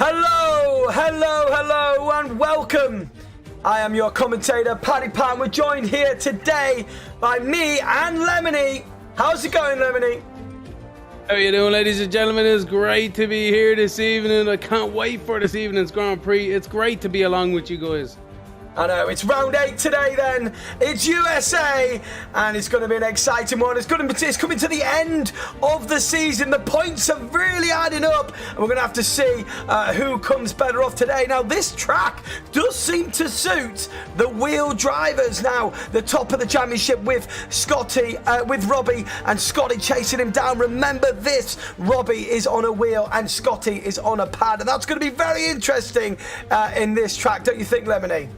Hello, and welcome. I am your commentator, Paddy Pan. We're joined here today by me and Lemony. How's it going, Lemony? How are you doing, ladies and gentlemen? It's great to be here this evening. I can't wait for this evening's Grand Prix. It's great to be along with you guys. I know, it's round 8 today then. It's USA, and it's going to be an exciting one. It's coming to the end of the season. The points are really adding up, and we're going to have to see who comes better off today. Now, this track does seem to suit the wheel drivers. Now, the top of the championship with Robbie, and Scotty chasing him down. Remember this, Robbie is on a wheel and Scotty is on a pad, and that's going to be very interesting in this track, don't you think, Lemony?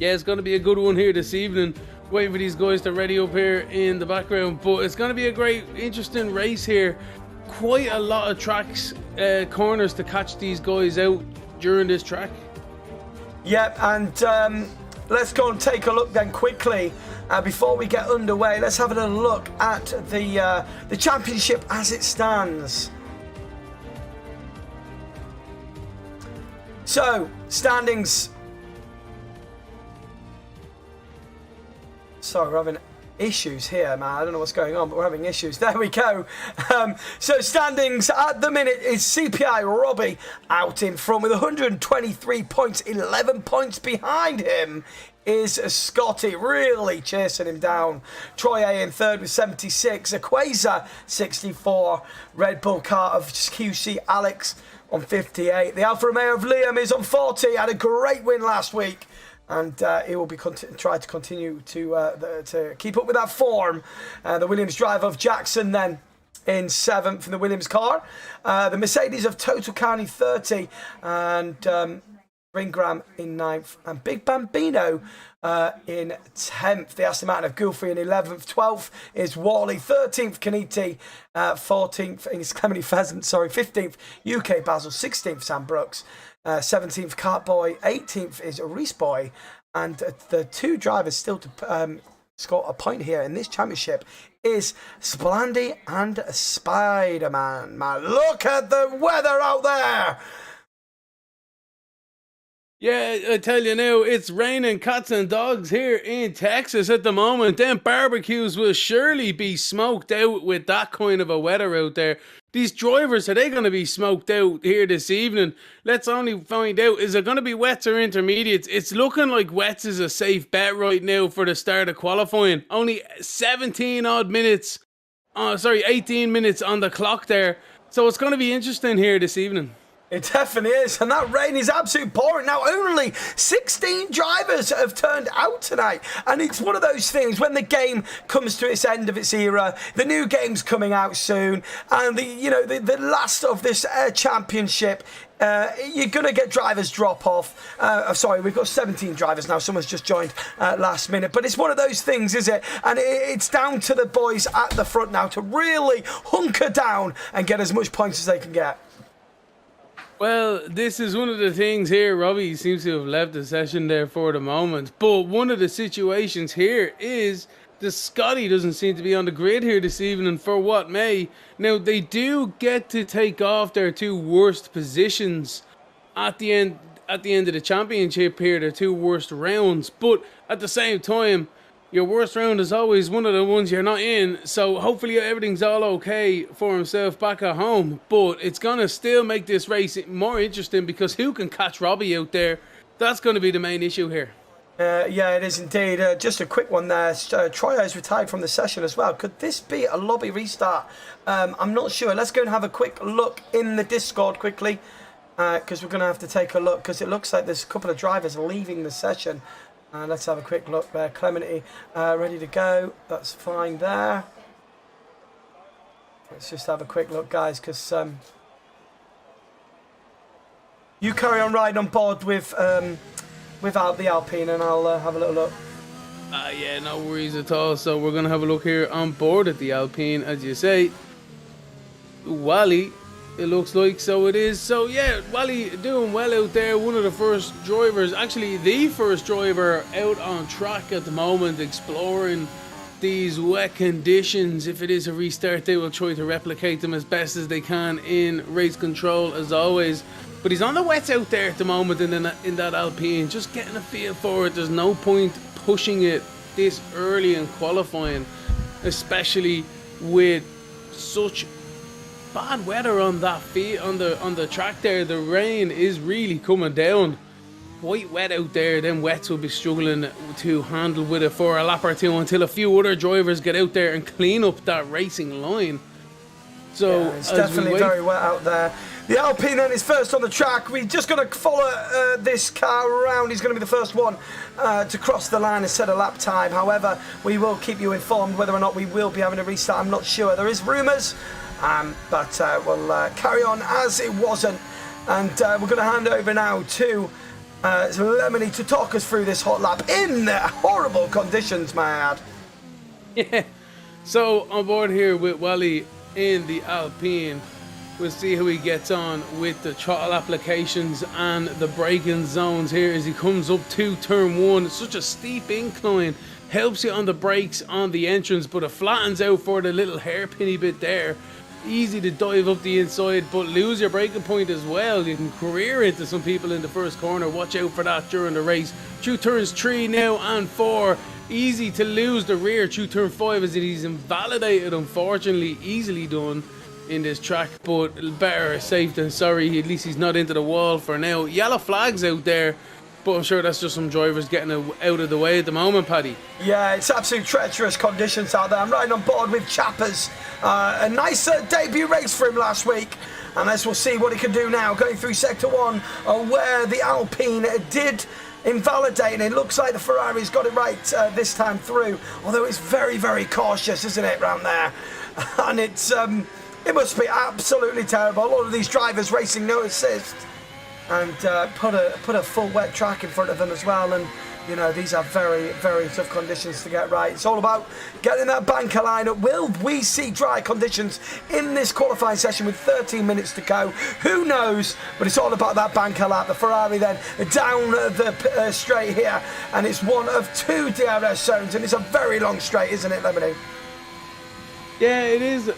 Yeah, it's going to be a good one here this evening. Waiting for these guys to ready up here in the background. But it's going to be a great, interesting race here. Quite a lot of tracks, corners to catch these guys out during this track. Yep, and let's go and take a look then quickly. Before we get underway, let's have a little look at the championship as it stands. So, standings. Sorry, we're having issues here, man. I don't know what's going on, but we're having issues. There we go. So standings at the minute is CPI Robbie out in front with 123 points. 11 points behind him is Scotty, really chasing him down. Troy A in third with 76. Equaza 64. Red Bull car of QC Alex on 58. The Alfa Romeo of Liam is on 40. Had a great win last week. And he will be trying to continue to keep up with that form. The Williams driver of Jackson then in 7th in the Williams car. The Mercedes of Total County 30 and Ringram in 9th. And Big Bambino in 10th. The Aston Martin of Goofy in 11th. 12th is Wally. 13th Kaniti. 14th is Clemeny Pheasant. 15th UK Basil. 16th Sam Brooks. 17th Cartboy, 18th is Reese Boy, and the two drivers still to score a point here in this championship is Splandy and Spider-Man. Man, look at the weather out there! Yeah, I tell you now, it's raining cats and dogs here in Texas at the moment. Them barbecues will surely be smoked out with that kind of a weather out there. These drivers, are they going to be smoked out here this evening? Let's only find out, is it going to be wets or intermediates? It's looking like wets is a safe bet right now for the start of qualifying. Only 18 minutes on the clock there. So it's going to be interesting here this evening. It definitely is, and that rain is absolutely pouring. Now, only 16 drivers have turned out tonight, and it's one of those things, when the game comes to its end of its era, the new game's coming out soon, and the last of this championship, you're going to get drivers drop off. We've got 17 drivers now. Someone's just joined last minute. But it's one of those things, is it? And it's down to the boys at the front now to really hunker down and get as much points as they can get. Well, this is one of the things here. Robbie seems to have left the session there for the moment. But one of the situations here is the Scotty doesn't seem to be on the grid here this evening for what may. Now, they do get to take off their two worst positions at the end of the championship here, their two worst rounds. But at the same time, your worst round is always one of the ones you're not in, so hopefully everything's all okay for himself back at home. But it's going to still make this race more interesting, because who can catch Robbie out there? That's going to be the main issue here. Yeah, it is indeed. Just a quick one there. Troy is retired from the session as well. Could this be a lobby restart? I'm not sure. Let's go and have a quick look in the Discord quickly, because we're going to have to take a look, because it looks like there's a couple of drivers leaving the session. Let's have a quick look there. Clemeny ready to go. That's fine there. Let's just have a quick look, guys, because you carry on riding on board without the Alpine, and I'll have a little look. Yeah, no worries at all. So we're going to have a look here on board at the Alpine, as you say. Wally, it looks like, so it is. So yeah, Wally doing well out there. One of the first drivers, actually the first driver out on track at the moment, exploring these wet conditions. If it is a restart, they will try to replicate them as best as they can in race control, as always. But he's on the wets out there at the moment in that Alpine, just getting a feel for it. There's no point pushing it this early in qualifying, especially with such bad weather on that on the track there. The rain is really coming down. Quite wet out there. Then wets will be struggling to handle with it for a lap or two until a few other drivers get out there and clean up that racing line. So yeah, it's definitely very wet out there. The Alpine then is first on the track. We're just going to follow this car around. He's going to be the first one to cross the line and set a lap time. However, we will keep you informed whether or not we will be having a restart. I'm not sure. There is rumours, but we'll carry on as it wasn't. And we're going to hand over now to Lemony to talk us through this hot lap in horrible conditions, may I add. Yeah. So on board here with Wally in the Alpine. We'll see how he gets on with the throttle applications and the braking zones here as he comes up to turn one. It's such a steep incline, helps you on the brakes on the entrance, but it flattens out for the little hairpinny bit there. Easy to dive up the inside, but lose your braking point as well. You can career into some people in the first corner. Watch out for that during the race. Through turns 3 now and 4. Easy to lose the rear through turn 5 as he's invalidated, unfortunately. Easily done in this track, but better safe than sorry. At least he's not into the wall for now. Yellow flags out there, but I'm sure that's just some drivers getting out of the way at the moment, Paddy. Yeah, it's absolute treacherous conditions out there. I'm riding on board with Chappers. A nice debut race for him last week, and as we'll see what he can do now going through sector 1, where the Alpine did invalidate, and it looks like the Ferrari's got it right this time through, although it's very, very cautious, isn't it, around there? And it's it must be absolutely terrible. A lot of these drivers racing no assist, and put a full wet track in front of them as well. And you know, these are very, very tough conditions to get right. It's all about getting that banker line up. Will we see dry conditions in this qualifying session with 13 minutes to go? Who knows? But it's all about that banker lap. The Ferrari then down the straight here, and it's one of 2 DRS zones, and it's a very long straight, isn't it, Lemony? Yeah, it is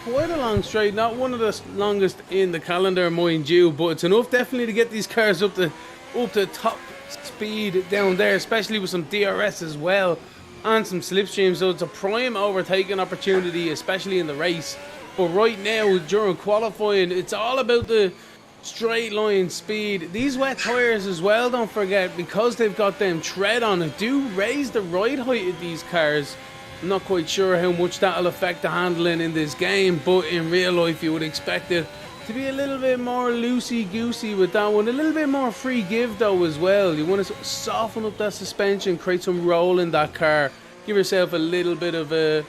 quite a long straight. Not one of the longest in the calendar, mind you, but it's enough definitely to get these cars up to top speed down there, especially with some DRS as well and some slipstreams. So it's a prime overtaking opportunity, especially in the race. But right now, during qualifying, it's all about the straight line speed. These wet tyres as well, don't forget, because they've got them tread on it, do raise the ride height of these cars. I'm not quite sure how much that'll affect the handling in this game, but in real life you would expect it to be a little bit more loosey-goosey with that one. A little bit more free give though as well. You want to soften up that suspension, create some roll in that car. Give yourself a little bit of a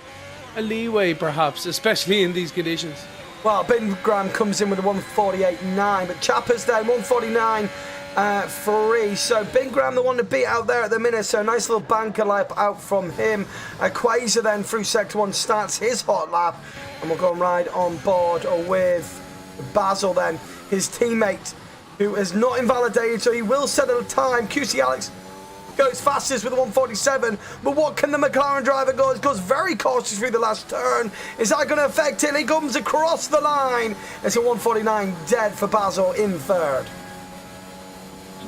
leeway perhaps, especially in these conditions. Well, Ben Graham comes in with a 148.9, but Chappers there, 149. 3. So Ben Graham the one to beat out there at the minute, so nice little banker lap out from him. Quasar then through sector 1 starts his hot lap, and we'll go and ride on board with Basil then, his teammate, who is not invalidated, so he will set a time. QC Alex goes fastest with a 147, but what can the McLaren driver go? It goes very cautious through the last turn. Is that going to affect him? He comes across the line. It's a 149 dead for Basil in third.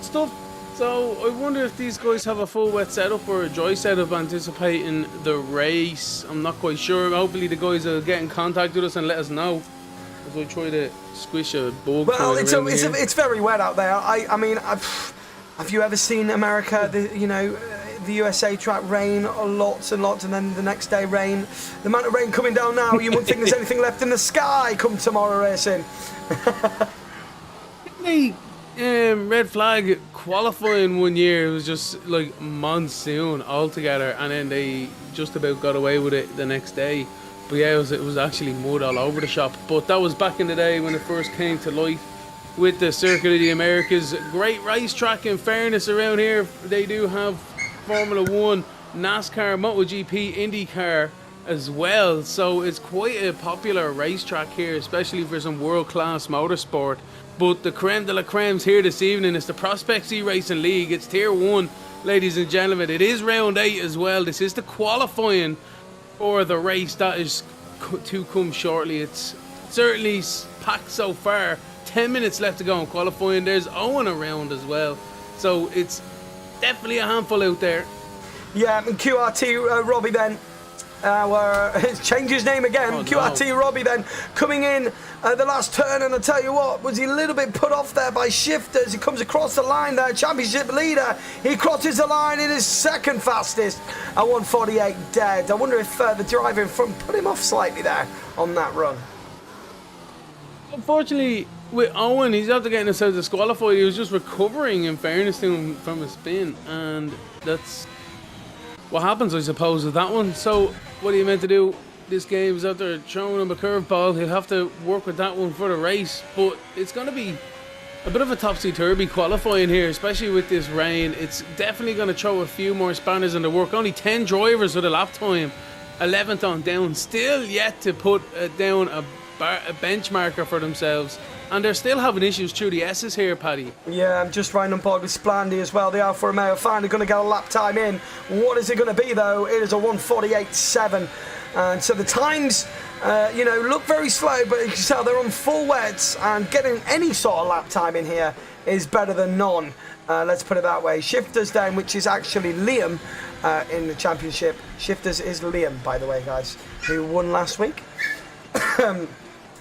Stuff. So I wonder if these guys have a full wet setup or a dry setup anticipating the race. I'm not quite sure. Hopefully the guys will get in contact with us and let us know as I try to squish a bug. Well, it's very wet out there. I mean, have you ever seen America? The USA track rain lots and lots, and then the next day rain. The amount of rain coming down now, you wouldn't think there's anything left in the sky come tomorrow racing. Hey. Red flag qualifying one year, it was just like monsoon altogether, and then they just about got away with it the next day. But yeah, it was actually mud all over the shop. But that was back in the day when it first came to life with the Circuit of the Americas. Great racetrack in fairness around here. They do have Formula 1, NASCAR, MotoGP, IndyCar as well. So it's quite a popular racetrack here, especially for some world-class motorsport. But the creme de la creme's here this evening. It's the Prospects eRacing League. It's Tier 1, ladies and gentlemen. It is round 8 as well. This is the qualifying for the race that is to come shortly. It's certainly packed so far. 10 minutes left to go in qualifying. There's Owen around as well, so it's definitely a handful out there. Yeah, and QRT Robbie then. Change his name again. Oh, QRT no. Robbie then coming in the last turn, and I tell you what, was he a little bit put off there by Shifters? He comes across the line there, championship leader. He crosses the line in his second fastest at 1:48 dead. I wonder if the driver in front put him off slightly there on that run. Unfortunately, with Owen, he's after getting himself disqualified. He was just recovering, in fairness to him, from a spin, and that's what happens, I suppose, with that one. So what are you meant to do? This game is after throwing him a curveball. He'll have to work with that one for the race, but it's going to be a bit of a topsy-turvy qualifying here, especially with this rain. It's definitely going to throw a few more spanners in the work. Only 10 drivers with a lap time, 11th on down, still yet to put down a benchmarker for themselves, and they're still having issues through the S's here, Paddy. Yeah, I'm just riding on board with Splandy as well. The Alfa Romeo finally going to get a lap time in. What is it going to be though? It is a 1:48.7, and so the times look very slow, but you can tell they're on full wets, and getting any sort of lap time in here is better than none. Let's put it that way. Shifters down, which is actually Liam in the championship. Shifters is Liam, by the way, guys, who won last week.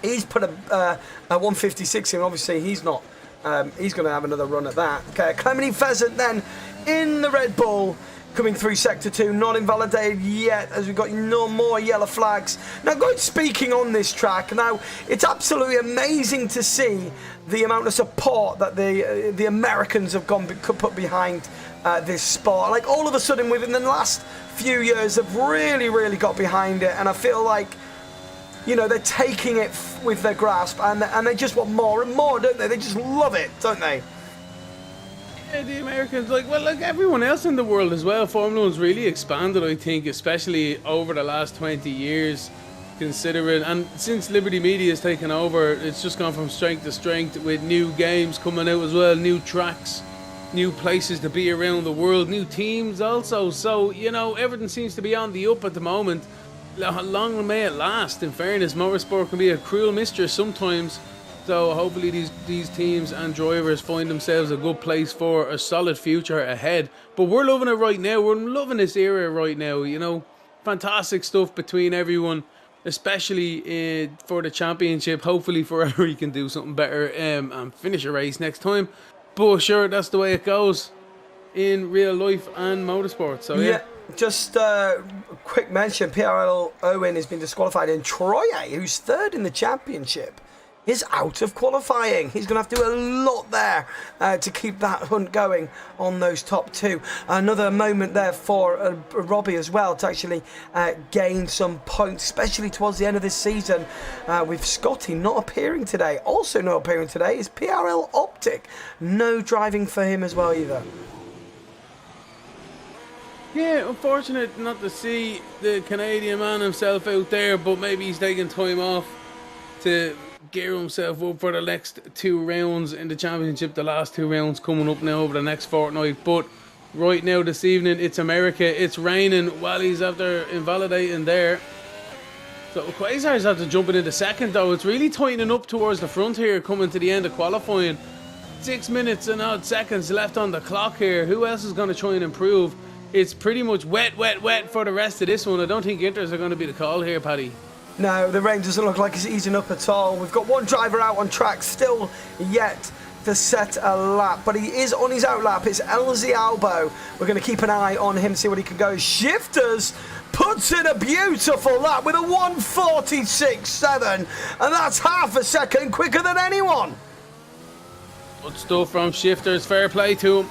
He's put a 1:56 in. Obviously, he's not. He's going to have another run at that. Okay, Clemeny Pheasant then in the Red Bull coming through Sector 2, not invalidated yet, as we've got no more yellow flags. Now, going speaking on this track, now it's absolutely amazing to see the amount of support that the Americans have put behind this sport. Like, all of a sudden, within the last few years, have really got behind it, and I feel like, they're taking it with their grasp, and they just want more and more, don't they? They just love it, don't they? Yeah, the Americans, like everyone else in the world as well. Formula One's really expanded, I think, especially over the last 20 years, considering, and since Liberty Media has taken over, it's just gone from strength to strength with new games coming out as well, new tracks, new places to be around the world, new teams also. So, everything seems to be on the up at the moment. Long may it last. In fairness, motorsport can be a cruel mistress sometimes, so hopefully these teams and drivers find themselves a good place for a solid future ahead. But we're loving it right now. We're loving this era right now. Fantastic stuff between everyone, especially for the championship. Hopefully Ferrari can do something better and finish a race next time, but sure, that's the way it goes in real life and motorsport. So yeah. Just a quick mention, PRL Owen has been disqualified, and Troye, who's third in the championship, is out of qualifying. He's going to have to do a lot there to keep that hunt going on those top two. Another moment there for Robbie as well to actually gain some points, especially towards the end of this season, with Scotty not appearing today. Also not appearing today is PRL Optic. No driving for him as well either. Yeah, unfortunate not to see the Canadian man himself out there, but maybe he's taking time off to gear himself up for the next 2 rounds in the championship. The last 2 rounds coming up now over the next fortnight. But right now this evening, it's America. It's raining while he's after invalidating there. So Quasar's after jumping into second though. It's really tightening up towards the front here coming to the end of qualifying. 6 minutes and odd seconds left on the clock here. Who else is going to try and improve? It's pretty much wet for the rest of this one. I don't think inters are going to be the call here, Paddy. No, the rain doesn't look like it's easing up at all. We've got one driver out on track, still yet to set a lap, but he is on his out lap. It's Elzy Albo. We're going to keep an eye on him, see what he can go. Shifters puts in a beautiful lap with a 1:46.7, and that's half a second quicker than anyone. Good stuff from Shifters. Fair play to him.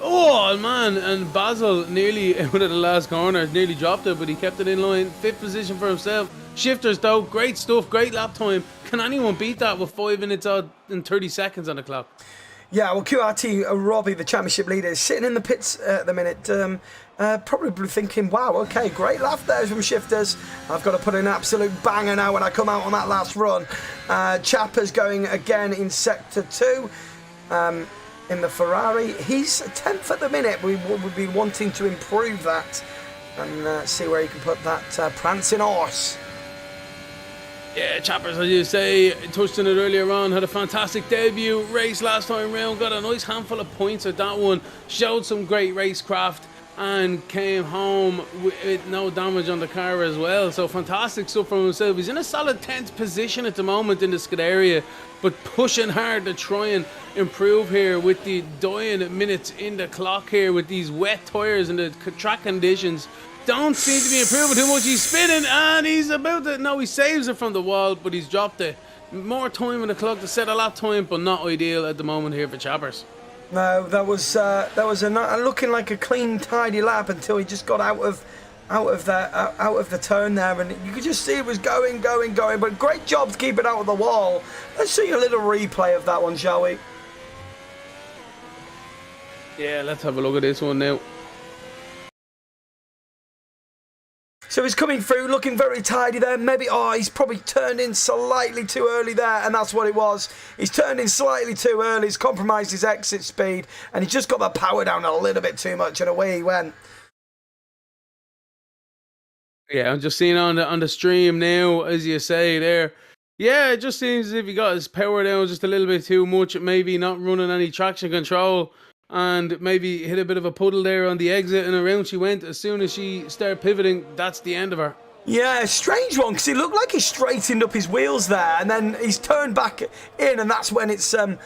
Oh man, and Basil nearly out of the last corner, nearly dropped it, but he kept it in line. 5th position for himself. Shifters though, great stuff, great lap time. Can anyone beat that with 5 minutes odd and 30 seconds on the clock? Yeah, well, QRT Robbie, the championship leader, is sitting in the pits at the minute, probably thinking, wow, okay, great lap there from Shifters. I've got to put an absolute banger now when I come out on that last run. Chapper's going again in Sector 2. In the Ferrari, he's 10th at the minute. We would be wanting to improve that and see where he can put that prancing horse. Yeah, Chappers, as you say, touched on it earlier on, had a fantastic debut race last time round, got a nice handful of points at that one, showed some great racecraft, and came home with no damage on the car as well. So fantastic stuff from himself. He's in a solid 10th position at the moment in the Scuderia, but pushing hard to try and improve here with the dying minutes in the clock here with these wet tyres and the track conditions. Don't seem to be improving too much. He's spinning and he's about to... No, he saves it from the wall, but he's dropped it. More time on the clock to set a lap time, but not ideal at the moment here for Chappers. No, that was looking like a clean, tidy lap until he just got out of the turn there, and you could just see it was going. But great job to keep it out of the wall. Let's see a little replay of that one, shall we? Yeah, let's have a look at this one now. So he's coming through, looking very tidy there. Maybe, he's probably turned in slightly too early there, and that's what it was. He's turned in slightly too early. He's compromised his exit speed, and he just got the power down a little bit too much, and away he went. Yeah, I'm just seeing on the stream now, as you say there. Yeah, it just seems as if he got his power down just a little bit too much. Maybe not running any traction control, and maybe hit a bit of a puddle there on the exit, and around she went. As soon as she started pivoting, that's the end of her. Yeah, strange one, because it looked like he straightened up his wheels there, and then he's turned back in, and that's when it's brought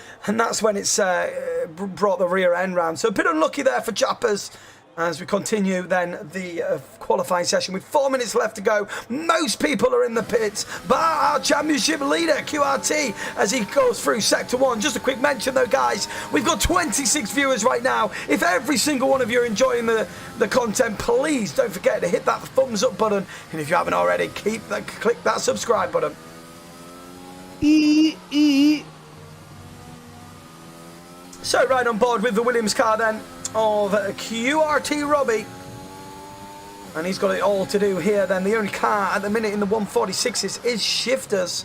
the rear end round. So a bit unlucky there for Chappers. As we continue then the qualifying session with 4 minutes left to go. Most people are in the pits, but our championship leader, QRT, as he goes through Sector 1. Just a quick mention though, guys, we've got 26 viewers right now. If every single one of you are enjoying the content, please don't forget to hit that thumbs up button. And if you haven't already, click that subscribe button. So right on board with the Williams car then, of QRT Robbie, and he's got it all to do here then. The only car at the minute in the 146s is Shifters,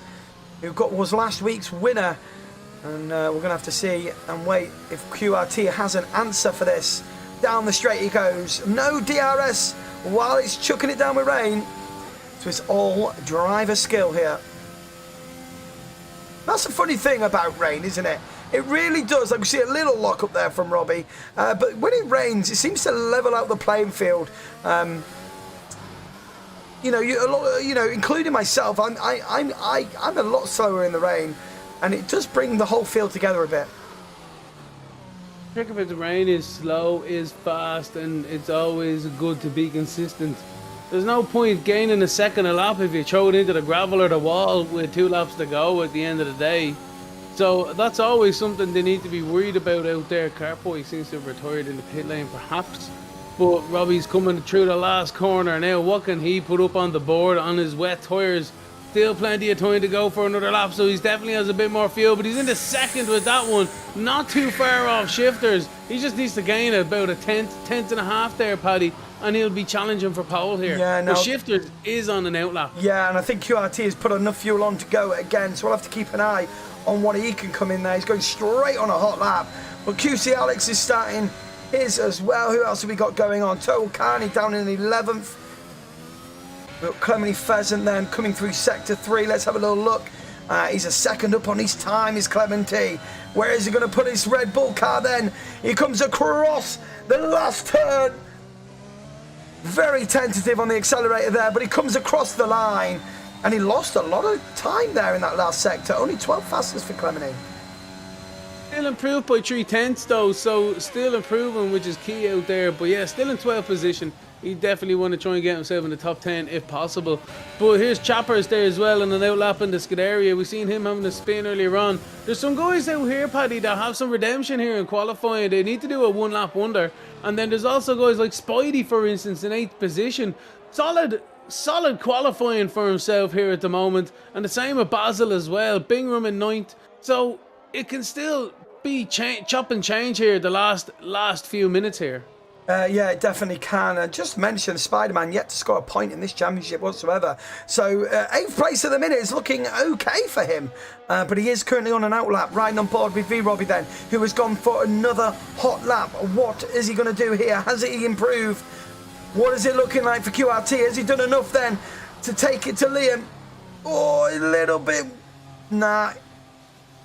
who was last week's winner, and we're going to have to see and wait if QRT has an answer for this. Down the straight he goes, no DRS while it's chucking it down with rain, so it's all driver skill here. That's the funny thing about rain, isn't it? It really does. Like we see a little lock up there from Robbie, but when it rains, it seems to level out the playing field. Including myself, I'm a lot slower in the rain, and it does bring the whole field together a bit. The trick about the rain is slow, is fast, and it's always good to be consistent. There's no point gaining a second a lap if you throw it into the gravel or the wall with 2 laps to go at the end of the day. So that's always something they need to be worried about out there. Carboy seems to have retired in the pit lane perhaps, but Robbie's coming through the last corner now. What can he put up on the board on his wet tyres? Still plenty of time to go for another lap, so he definitely has a bit more fuel, but he's in the second with that one. Not too far off Shifters. He just needs to gain about a tenth and a half there, Paddy, and he'll be challenging for pole here. Yeah, no. But Shifters is on an outlap. Yeah, and I think QRT has put enough fuel on to go again, so we'll have to keep an eye on what he can come in there. He's going straight on a hot lap, but QC Alex is starting his as well. Who else have we got going on? Total Carney down in 11th. We've got Clemeny Pheasant then coming through Sector 3. Let's have a little look. He's a second up on his time, is Clemente. Where is he going to put his Red Bull car then? He comes across the last turn. Very tentative on the accelerator there, but he comes across the line. And he lost a lot of time there in that last sector. Only 12 fastest for Clemente. Still improved by 3/10 though, so still improving, which is key out there. But yeah, still in 12th position. He definitely want to try and get himself in the top 10 if possible. But here's Chappers there as well in an outlap in the Scuderia. We've seen him having a spin earlier on. There's some guys out here, Paddy, that have some redemption here in qualifying. They need to do a one-lap wonder. And then there's also guys like Spidey, for instance, in 8th position. Solid qualifying for himself here at the moment, and the same with Basil as well. Bingham in 9th, so it can still be chop and change here the last few minutes here. Yeah, it definitely can. And just mention Spider-Man yet to score a point in this championship whatsoever. So 8th place at the minute is looking okay for him, but he is currently on an outlap, riding on board with V Robbie then, who has gone for another hot lap. What is he going to do here? Has he improved? What is it looking like for QRT? Has he done enough then to take it to Liam? Oh, a little bit. Nah.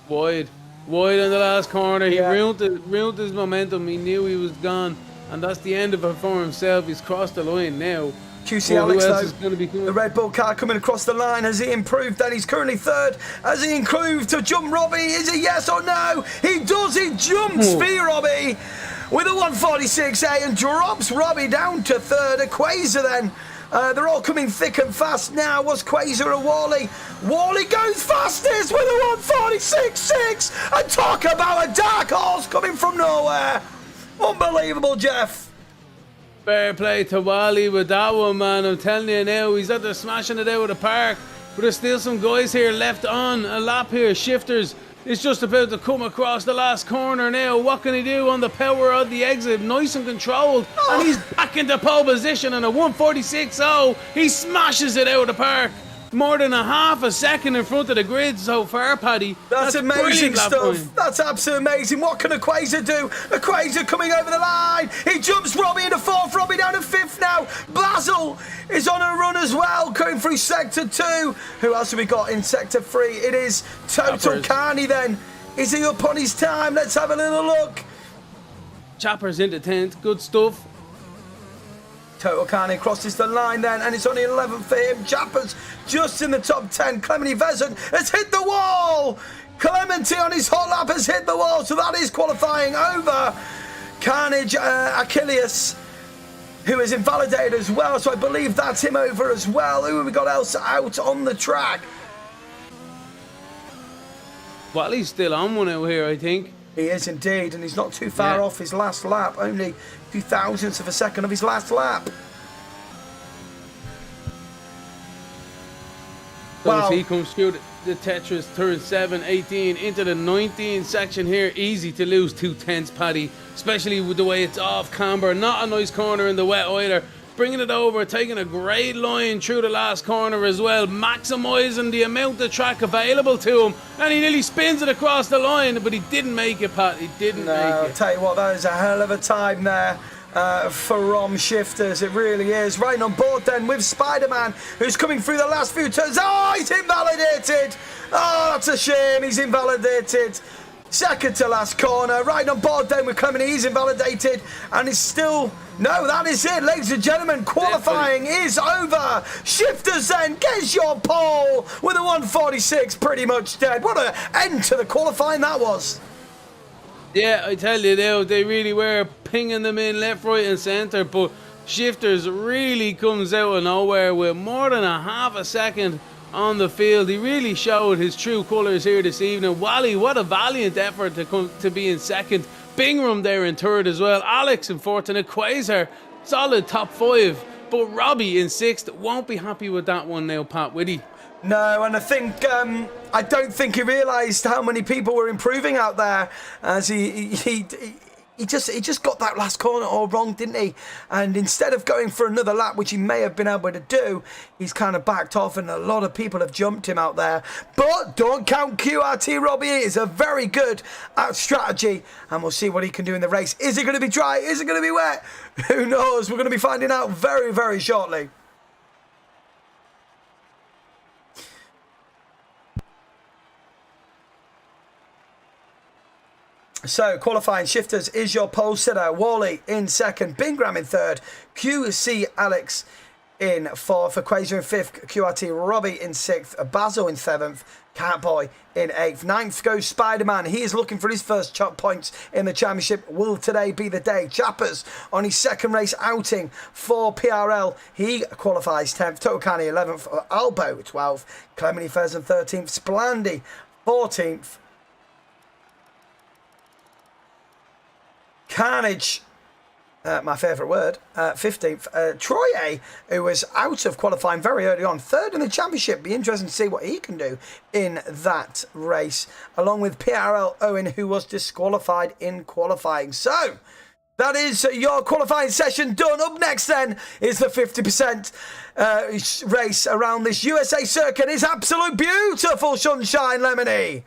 Wide in the last corner. He ruined his momentum. He knew he was gone, and that's the end of it for himself. He's crossed the line now. QC Alex, though, the Red Bull car coming across the line. Has he improved then? He's currently third. Has he improved to jump Robbie? Is it yes or no? He does. He jumps for Robbie with a 146.8 and drops Robbie down to third. A Quasar then. They're all coming thick and fast now. Was Quasar or Wally? Wally goes fastest with a 146.6. And talk about a dark horse coming from nowhere. Unbelievable, Jeff. Fair play to Wally with that one, man. I'm telling you now, he's out there smashing it out of the park. But there's still some guys here left on a lap here. Shifters is just about to come across the last corner now. What can he do on the power of the exit? Nice and controlled. And he's back into pole position on a 146.0. He smashes it out of the park. More than a half a second in front of the grid so far, Paddy. That's amazing stuff. That's absolutely amazing. What can a Quasar do? A Quasar coming over the line. He jumps Robbie into fourth. Robbie down to fifth now. Basil is on a run as well, going through sector 2. Who else have we got in sector 3? It is Total Carney then. Is he up on his time? Let's have a little look. Chappers into 10th. Good stuff. Total Carney crosses the line then, and it's only 11th for him. Chappers just in the top 10. Clemeny Vezant has hit the wall. Clemente on his hot lap has hit the wall, so that is qualifying over. Carnage Achilles, who is invalidated as well, so I believe that's him over as well. Who have we got else out on the track? Well, he's still on one out here, I think. He is indeed, and he's not too far off his last lap. Only 0.002 of a second of his last lap. So as he comes through the Tetris, turn 7, 18, into the 19 section here, easy to lose 2/10, Paddy, especially with the way it's off camber. Not a nice corner in the wet either. Bringing it over, taking a great line through the last corner as well, maximising the amount of track available to him, and he nearly spins it across the line, but he didn't make it, Pat. He didn't make it. I'll tell you what, that is a hell of a time there for Rom Shifters. It really is. Right on board then with Spider-Man, who's coming through the last few turns. Oh, he's invalidated. Oh, that's a shame. He's invalidated. Second to last corner, right on board then with Clemeny, he's invalidated, and it's still, no, that is it, ladies and gentlemen, qualifying is over. Shifters then gets your pole with a 146, pretty much dead. What an end to the qualifying that was. Yeah, I tell you now, they really were pinging them in left, right and centre, but Shifters really comes out of nowhere with more than a half a second on the field. He really showed his true colours here this evening. Wally, what a valiant effort to be in second. Bingham there in third as well. Alex in fourth, and a Quasar, solid top 5. But Robbie in sixth. Won't be happy with that one now, Pat, will he? No, and I think I don't think he realised how many people were improving out there, as he just got that last corner all wrong, didn't he? And instead of going for another lap, which he may have been able to do, he's kind of backed off, and a lot of people have jumped him out there. But don't count QRT Robbie. It is a very good strategy, and we'll see what he can do in the race. Is it going to be dry? Is it going to be wet? Who knows? We're going to be finding out very, very shortly. So, qualifying Shifters is your pole sitter. Wally in second, Bingham in third, QC Alex in fourth, Quasar in fifth, QRT Robbie in sixth, Basil in seventh, Catboy in eighth. Ninth goes Spider-Man. He is looking for his first chop points in the championship. Will today be the day? Chappers on his second race outing for PRL. He qualifies 10th, Total Carney 11th, Albo 12th, Clemeny Vezant 13th, Splandy 14th. Carnage, my favourite word, 15th. Troy, who was out of qualifying very early on, third in the championship. Be interesting to see what he can do in that race, along with PRL Owen, who was disqualified in qualifying. So, that is your qualifying session done. Up next then is the 50% race around this USA circuit. It's absolute beautiful sunshine, Lemony.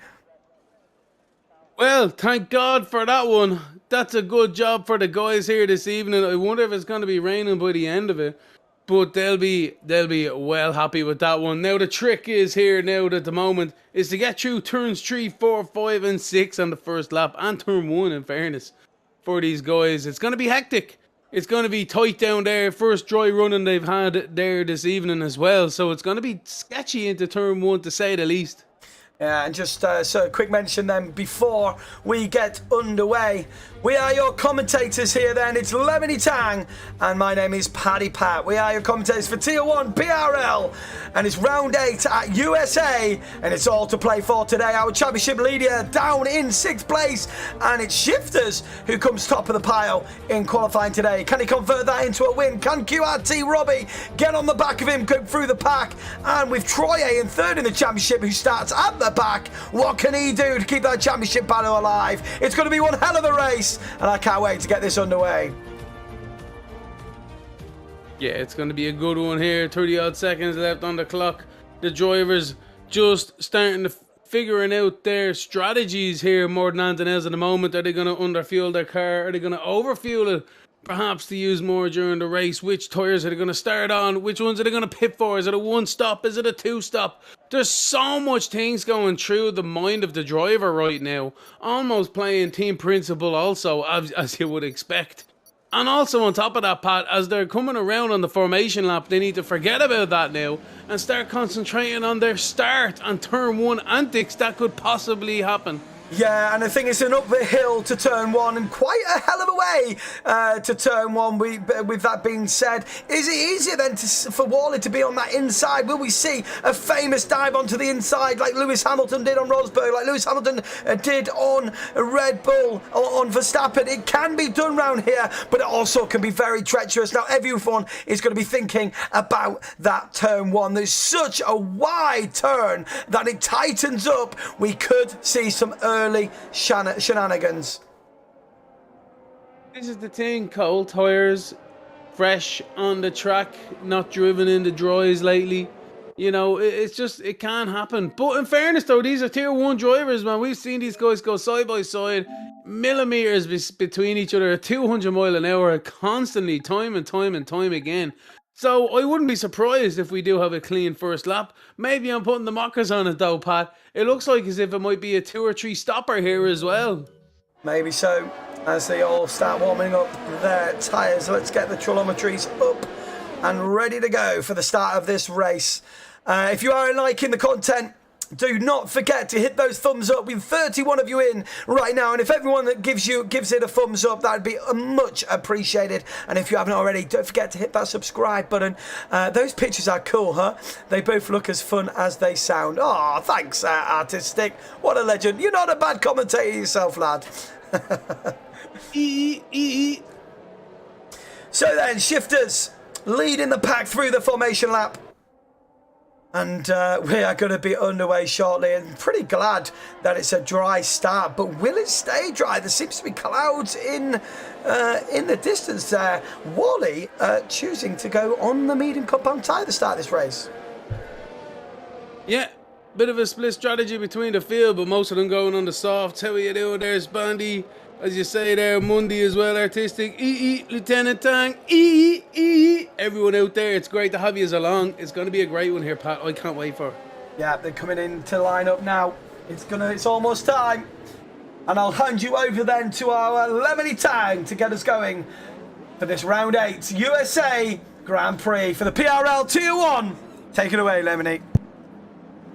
Well, thank God for that one. That's a good job for the guys here this evening. I wonder if it's going to be raining by the end of it. But they'll be well happy with that one. Now the trick is here now at the moment is to get through turns 3, 4, 5 and 6 on the first lap, and turn 1 in fairness for these guys. It's going to be hectic. It's going to be tight down there. First dry running they've had there this evening as well. So it's going to be sketchy into turn 1 to say the least. Yeah, and just so a quick mention then before we get underway. We are your commentators here then. It's Lemony Tang and my name is Paddy Pat. We are your commentators for Tier 1 PRL and it's round 8 at USA and it's all to play for today. Our championship leader down in 6th place and it's Shifters who comes top of the pile in qualifying today. Can he convert that into a win? Can QRT Robbie get on the back of him, go through the pack? And with Troye in 3rd in the championship who starts at the back, what can he do to keep that championship battle alive? It's going to be one hell of a race and I can't wait to get this underway. Yeah, it's going to be a good one here. 30 odd seconds left on the clock. The drivers just starting to figuring out their strategies here more than anything else at the moment. Are they going to underfuel their car? Are they going to overfuel it? Perhaps to use more during the race. Which tyres are they going to start on? Which ones are they going to pit for? Is it a 1-stop? Is it a 2-stop? There's so much things going through the mind of the driver right now. Almost playing team principle also, as you would expect. And also on top of that, Pat, as they're coming around on the formation lap, they need to forget about that now and start concentrating on their start and turn 1 antics that could possibly happen. Yeah, and I think it's an uphill to turn 1 and quite a hell of a way to turn 1. With that being said, is it easier then for Wally to be on that inside? Will we see a famous dive onto the inside like Lewis Hamilton did on Rosberg, like Lewis Hamilton did on Red Bull, or on Verstappen? It can be done round here, but it also can be very treacherous. Now, everyone is going to be thinking about that turn 1. There's such a wide turn that it tightens up. We could see some early shenanigans. This is the thing, cold tyres, fresh on the track, not driven in the dries lately. You know, it's just, it can happen. But in fairness though, these are Tier 1 drivers, man. We've seen these guys go side by side, millimeters between each other at 200 mile an hour constantly, time and time and time again. So I wouldn't be surprised if we do have a clean first lap. Maybe I'm putting the mockers on it though, Pat. It looks like as if it might be a 2 or 3 stopper here as well. Maybe so, as they all start warming up their tyres. Let's get the trilometries up and ready to go for the start of this race. If you are liking the content, do not forget to hit those thumbs up. We've 31 of you in right now, and if everyone that gives it a thumbs up, that'd be much appreciated. And if you haven't already, don't forget to hit that subscribe button. Those pictures are cool, huh? They both look as fun as they sound. Oh, thanks, Artistic. What a legend. You're not a bad commentator yourself, lad. So then, Shifters leading the pack through the formation lap. And we are going to be underway shortly, and pretty glad that it's a dry start. But will it stay dry? There seems to be clouds in the distance there. Wally choosing to go on the medium compound tyre to start this race. Yeah, bit of a split strategy between the field, but most of them going on the softs. How are you doing there, Spandy? As you say there, Mundy as well, Artistic. Lieutenant Tang. Everyone out there, it's great to have you along. It's going to be a great one here, Pat. I can't wait for it. Yeah, they're coming in to line up now. It's almost time. And I'll hand you over then to our Lemony Tang to get us going for this round 8 USA Grand Prix for the PRL Tier 1. Take it away, Lemony.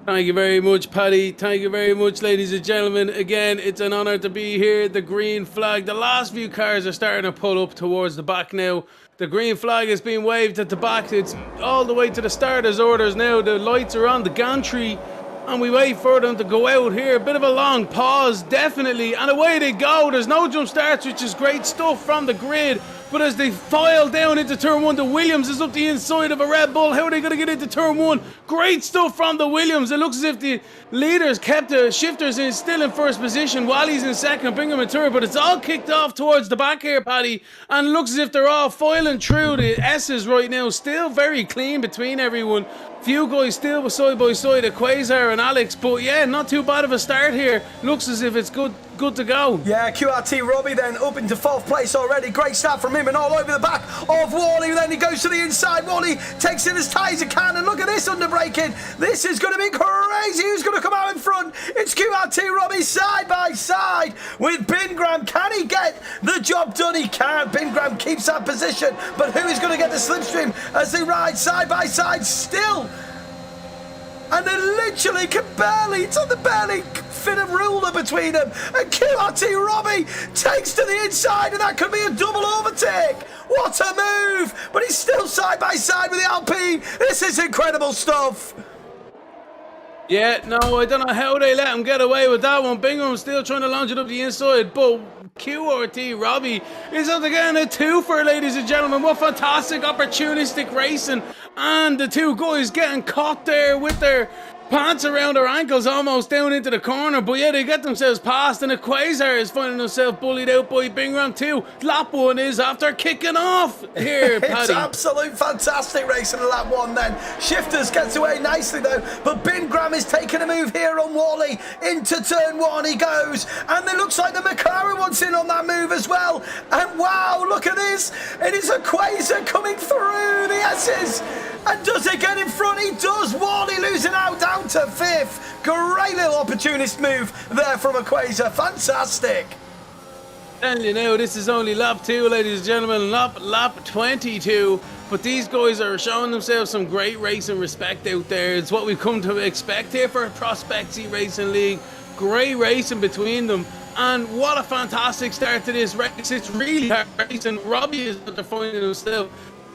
Thank you very much, Paddy. Thank you very much, ladies and gentlemen. Again, it's an honour to be here. The green flag. The last few cars are starting to pull up towards the back now. The green flag is being waved at the back. It's all the way to the starters' orders now. The lights are on the gantry. And we wait for them to go out here. A bit of a long pause, definitely. And away they go. There's no jump starts, which is great stuff from the grid. But as they file down into turn 1, the Williams is up the inside of a Red Bull. How are they going to get into turn 1? Great stuff from the Williams. It looks as if the leaders kept the Shifters still in first position. Wally's in second, bring him in third. But it's all kicked off towards the back here, Paddy. And it looks as if they're all filing through the S's right now. Still very clean between everyone. Few guys still side by side, Quasar and Alex. But yeah, not too bad of a start here. Looks as if it's good good to go. Yeah, QRT Robbie then up into 4th place already. Great start from him and all over the back of Wally. Then he goes to the inside. Wally takes in as tight as he can. And look at this underbraking. This is going to be crazy. Who's going to come out in front? It's QRT Robbie side by side with Bingram. Can he get the job done? He can. Bingram keeps that position. But who is going to get the slipstream as they ride side by side still? And they literally can barely fit a ruler between them. And QRT Robbie takes to the inside, and that could be a double overtake. What a move! But he's still side by side with the Alpine. This is incredible stuff. Yeah, no, I don't know how they let him get away with that one. Bingham's still trying to launch it up the inside, but QRT Robbie is up again a twofer, ladies and gentlemen. What fantastic opportunistic racing. And the two guys getting caught there with their pants around their ankles almost down into the corner, but yeah, they get themselves past, and Quasar is finding himself bullied out by Bingram too. Lap 1 is after kicking off here, Paddy. It's absolute fantastic racing in lap 1 then. Shifters gets away nicely though, but Bingram is taking a move here on Wally. Into turn 1 he goes, and it looks like the McLaren wants in on that move as well. And wow, look at this. It is a Quasar coming through the S's. And does it get in front? He does. Wally losing out down to 5th. Great little opportunist move there from Quasar. Fantastic. And you know, this is only lap 2, ladies and gentlemen. Lap 22. But these guys are showing themselves some great racing respect out there. It's what we've come to expect here for Prospect Racing League. Great racing between them. And what a fantastic start to this race. It's really hard racing. Robbie is finding himself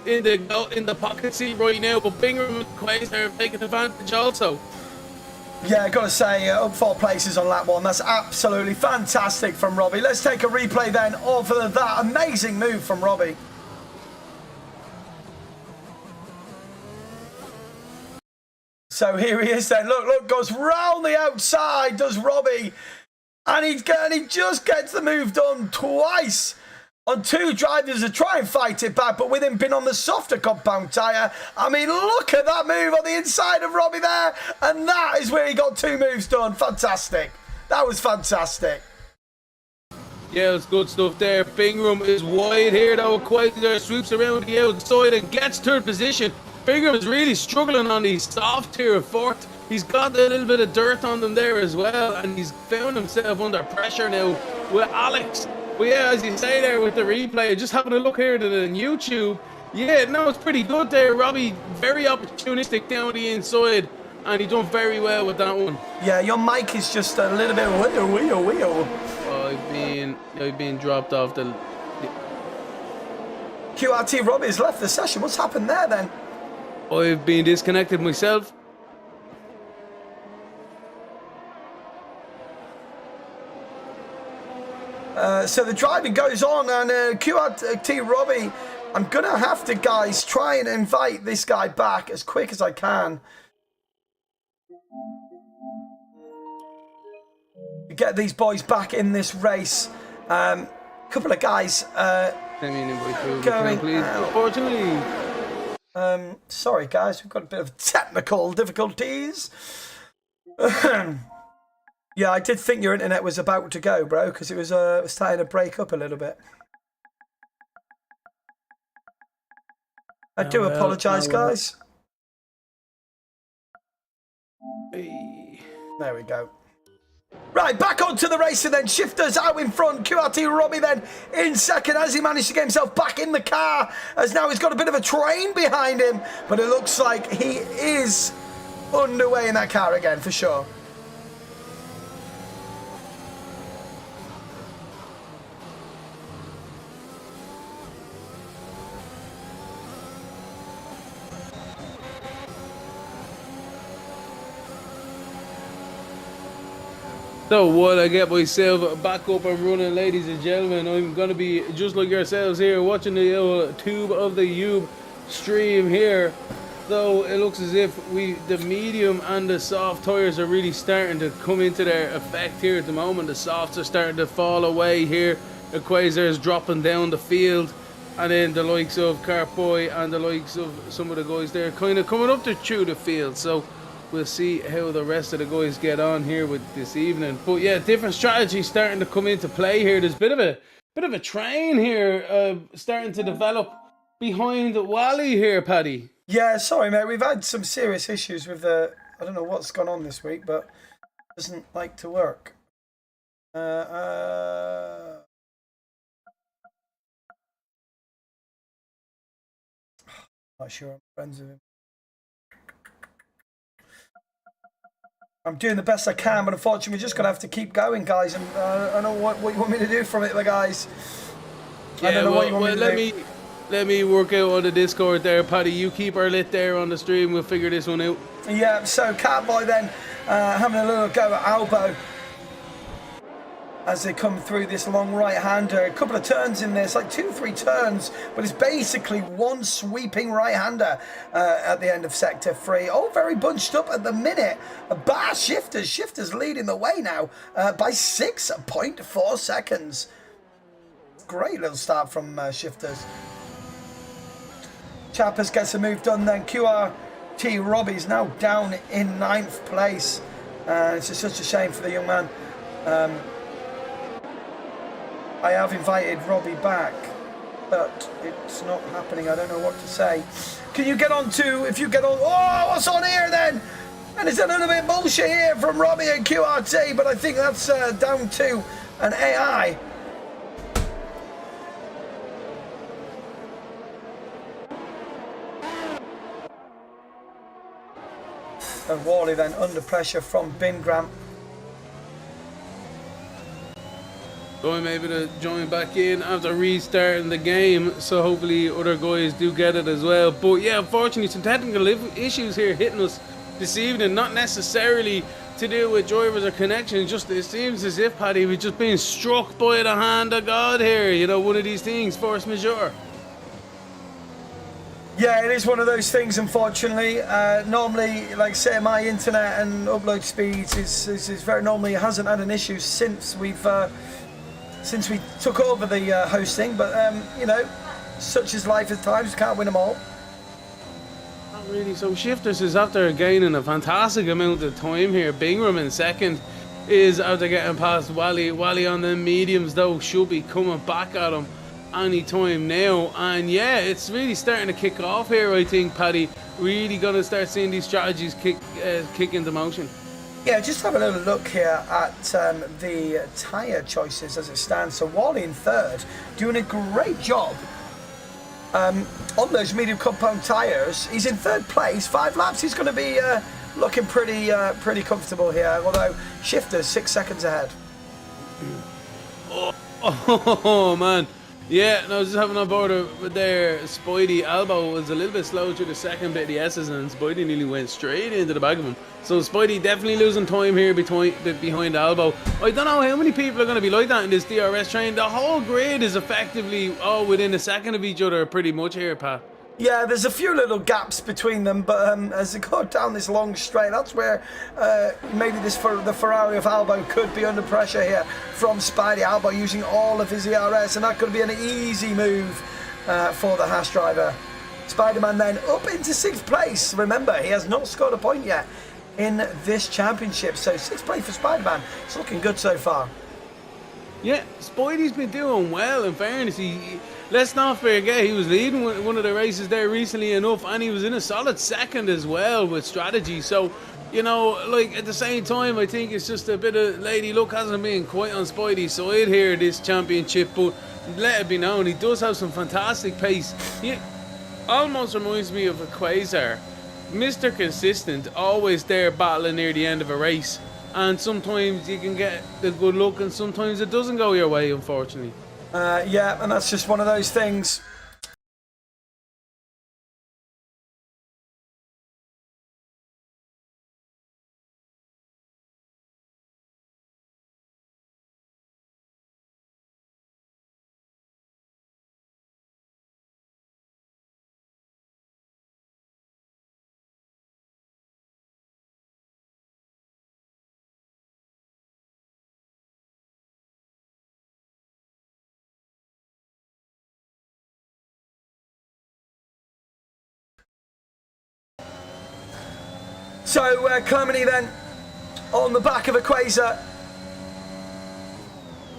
in the pocket seat right now, but Bingham and Quasar are taking advantage also. Yeah, I gotta say, up 4 places on lap 1. That's absolutely fantastic from Robbie. Let's take a replay then of that amazing move from Robbie. So here he is then. Look, goes round the outside, does Robbie. And he just gets the move done twice on 2 drivers to try and fight it back, but with him being on the softer compound tyre, I mean, look at that move on the inside of Robbie there, and that is where he got 2 moves done. Fantastic. That was fantastic. Yeah, it's good stuff there. Bingham is wide here though. Quasar sweeps around the outside and gets 3rd position. Bingham is really struggling on the soft tier of 4th. He's got a little bit of dirt on them there as well, and he's found himself under pressure now with Alex. But yeah, as you say there with the replay, just having a look here at it on YouTube, yeah, no, it's pretty good there. Robbie, very opportunistic down the inside, and he done very well with that one. Yeah, your mic is just a little bit wheel. I've been dropped off the... QRT Robbie has left the session. What's happened there then? I've been disconnected myself. So the driving goes on, and QRT Robbie, I'm going to have to, guys, try and invite this guy back as quick as I can. Get these boys back in this race. Couple of guys going please. Unfortunately. Sorry, guys, we've got a bit of technical difficulties. Yeah, I did think your internet was about to go, bro, because it was starting to break up a little bit. I do apologise, guys. There we go. Right, back onto the racing then. Shifters out in front. QRT Robbie then in second as he managed to get himself back in the car, as now he's got a bit of a train behind him. But it looks like he is underway in that car again, for sure. So while I get myself back up and running, ladies and gentlemen, I'm going to be just like yourselves here, watching the tube of the Ube stream here. So it looks as if the medium and the soft tyres are really starting to come into their effect here at the moment. The softs are starting to fall away here. The Quasar is dropping down the field. And then the likes of Carboy and the likes of some of the guys there kind of coming up through the field. So we'll see how the rest of the guys get on here with this evening. But yeah, different strategies starting to come into play here. There's a bit of a train here starting to develop behind Wally here, Paddy. Yeah, sorry, mate. We've had some serious issues with the. I don't know what's gone on this week, but it doesn't like to work. Not sure I'm friends with him. I'm doing the best I can, but unfortunately, we're just going to have to keep going, guys. And I don't know what you want me to do from it, guys. Yeah, I don't know what you want me to do. Let me work out on the Discord there, Paddy. You keep her lit there on the stream. We'll figure this one out. Yeah, so Catboy then having a little go at Albo as they come through this long right-hander. A couple of turns in there. It's like 2-3 turns, but it's basically one sweeping right-hander at the end of Sector 3. All very bunched up at the minute. Bar Shifters. Shifters leading the way now by 6.4 seconds. Great little start from Shifters. Chappers gets a move done then. QRT Robbie's now down in 9th place. It's just such a shame for the young man. I have invited Robbie back, but it's not happening. I don't know what to say. Can you get on to, if you get on, oh, what's on here then? And it's a little bit bullshit here from Robbie and QRT, but I think that's down to an AI. And Wally then under pressure from Bingram. Going maybe to join back in after restarting the game, so hopefully other guys do get it as well. But yeah, unfortunately, some technical issues here hitting us this evening, not necessarily to do with drivers or connections, just it seems as if, Paddy, we're just being struck by the hand of God here, you know, one of these things, force majeure. Yeah, it is one of those things, unfortunately. Normally, like say, my internet and upload speeds is very normally hasn't had an issue since we took over the hosting, but you know, such is life at times. Can't win them all. Not really. So Shifters is after gaining a fantastic amount of time here. Bingram in second is after getting past Wally. Wally on the mediums though should be coming back at him any time now, and yeah, it's really starting to kick off here. I think, Paddy, really gonna start seeing these strategies kick into motion. Yeah, just have a little look here at the tyre choices as it stands. So Wally in third, doing a great job on those medium compound tyres. He's in third place, 5 laps. He's going to be looking pretty comfortable here. Although Shifter's 6 seconds ahead. Oh man. Yeah, no, just having on board with there, Spidey Albo was a little bit slow through the second bit of the S's, and Spidey nearly went straight into the back of him. So Spidey definitely losing time here behind Albo. I don't know how many people are going to be like that in this DRS train. The whole grid is effectively all within a second of each other pretty much here, Pat. Yeah, there's a few little gaps between them, but as they go down this long straight, that's where maybe the Ferrari of Albo could be under pressure here from Spidey Albo using all of his ERS, and that could be an easy move for the Haas driver. Spider-Man then up into 6th place. Remember, he has not scored a point yet in this championship, so 6th place for Spider-Man. It's looking good so far. Yeah, Spidey's been doing well, in fairness. Let's not forget, he was leading one of the races there recently enough, and he was in a solid second as well with strategy. So, you know, like at the same time, I think it's just a bit of lady luck hasn't been quite on Spidey's side here this championship, but let it be known, he does have some fantastic pace. He almost reminds me of a Quasar. Mr. Consistent, always there battling near the end of a race. And sometimes you can get the good luck and sometimes it doesn't go your way, unfortunately. Yeah, and that's just one of those things. So Clemeny then on the back of a Quasar.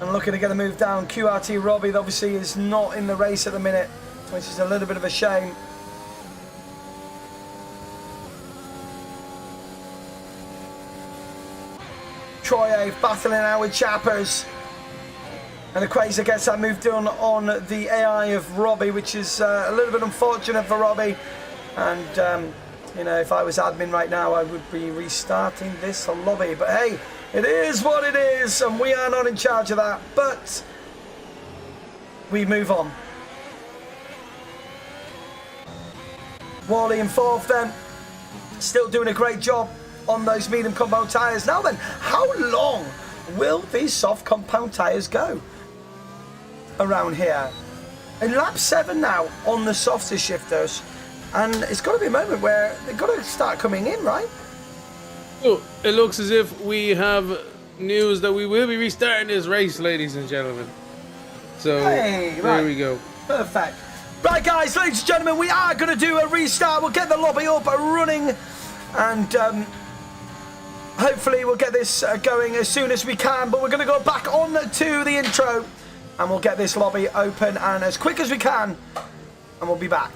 And looking to get a move down. QRT Robbie obviously is not in the race at the minute, which is a little bit of a shame. Troye battling out with Chappers. And the Quasar gets that move done on the AI of Robbie, which is a little bit unfortunate for Robbie. And, you know, if I was admin right now, I would be restarting this lobby. But hey, it is what it is, and we are not in charge of that. But we move on. Wally in fourth then. Still doing a great job on those medium compound tyres. Now then, how long will these soft compound tyres go around here? In lap 7 now on the softer shifters, and it's got to be a moment where they've got to start coming in, right? Oh, it looks as if we have news that we will be restarting this race, ladies and gentlemen. So, hey, there we go. Perfect. Right, guys, ladies and gentlemen, we are going to do a restart. We'll get the lobby up and running, and hopefully we'll get this going as soon as we can. But we're going to go back on to the intro, and we'll get this lobby open and as quick as we can, and we'll be back.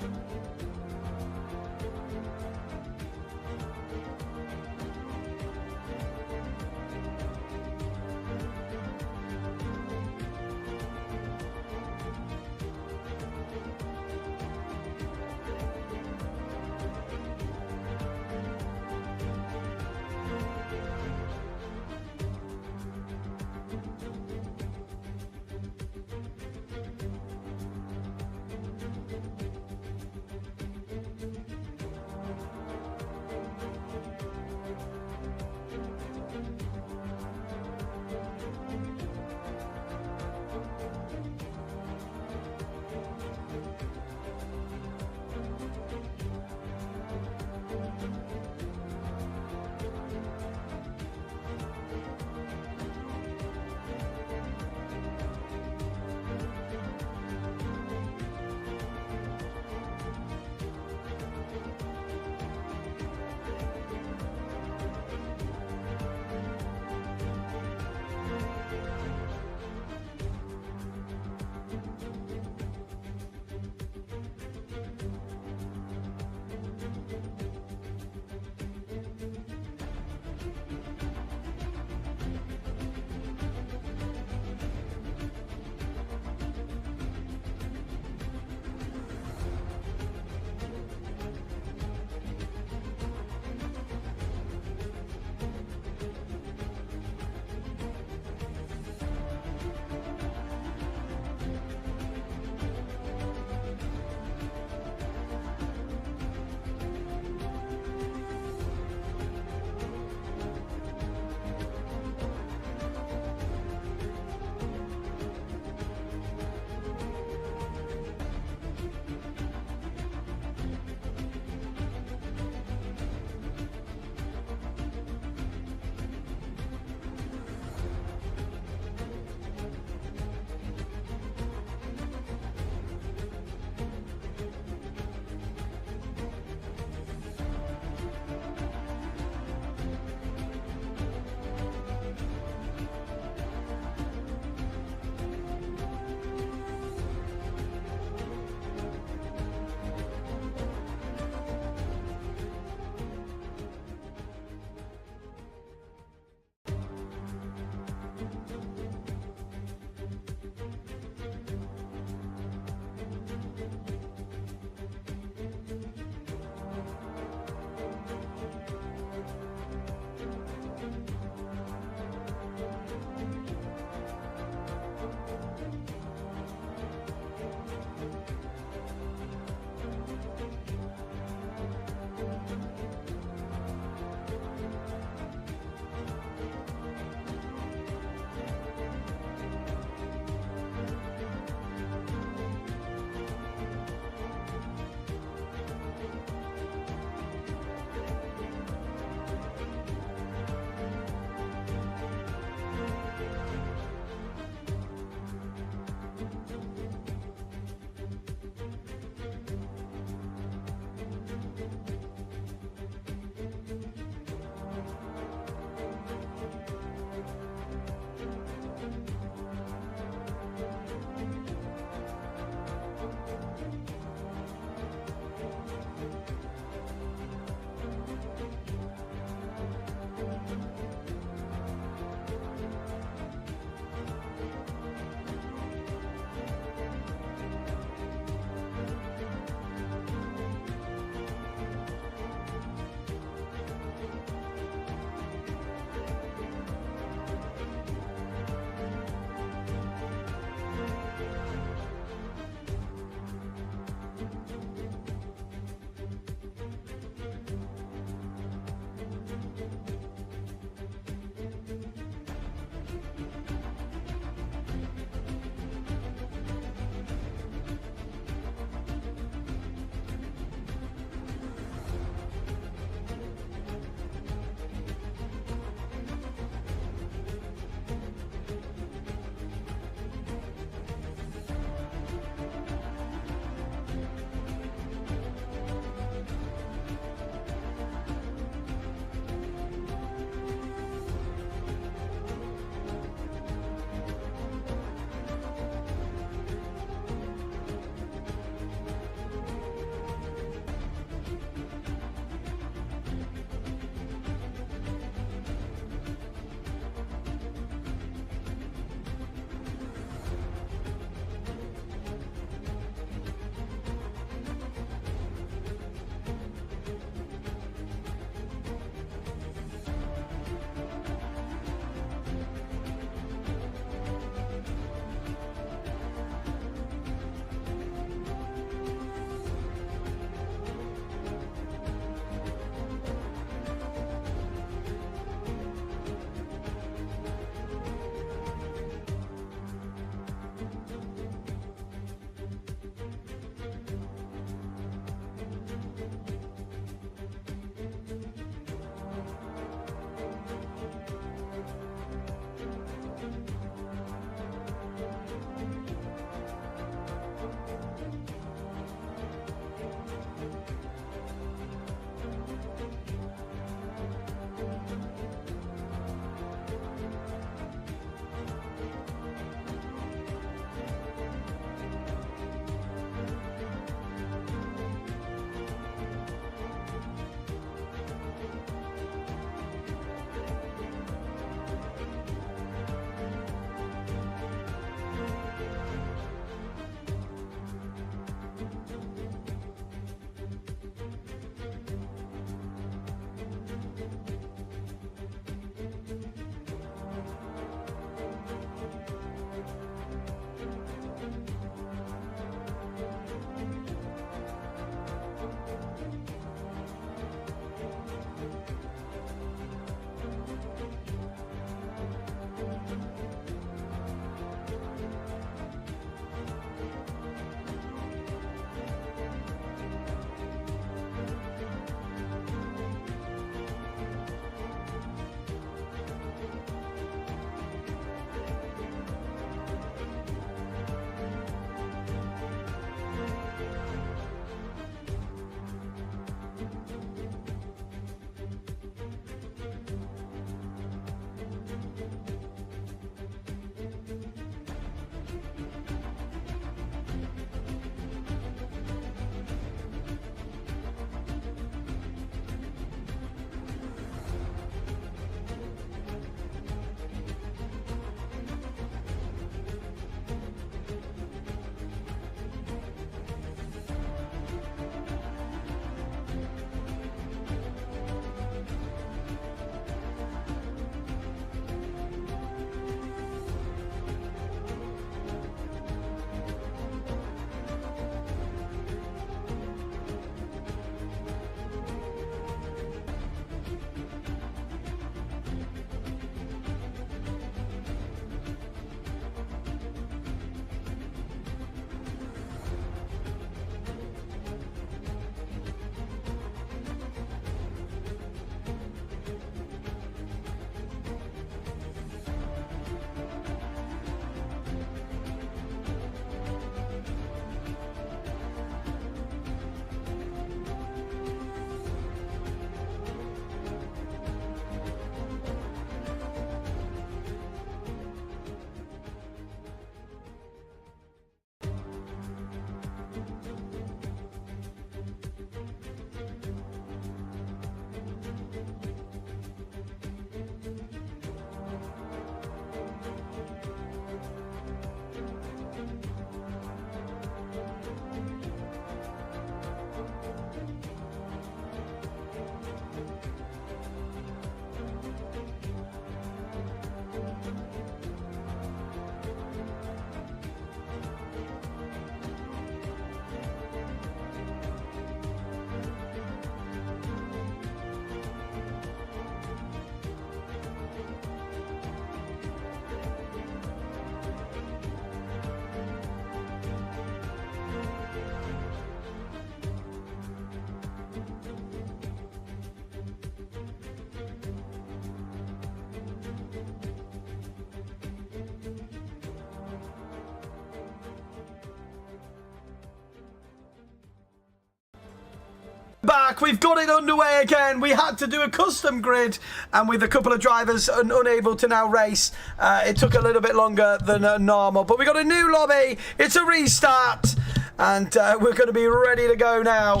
Back, we've got it underway again. We had to do a custom grid, and with a couple of drivers unable to now race, it took a little bit longer than normal. But we got a new lobby. It's a restart, and we're going to be ready to go now.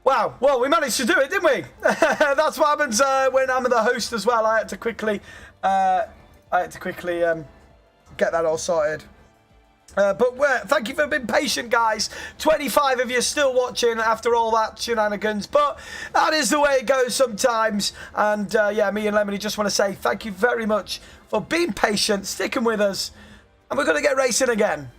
Wow, well, we managed to do it, didn't we? That's what happens when I'm the host as well. I had to quickly get that all sorted. But thank you for being patient, guys. 25 of you still watching after all that shenanigans, but that is the way it goes sometimes. And yeah, me and Lemony just want to say thank you very much for being patient, sticking with us, and we're going to get racing again.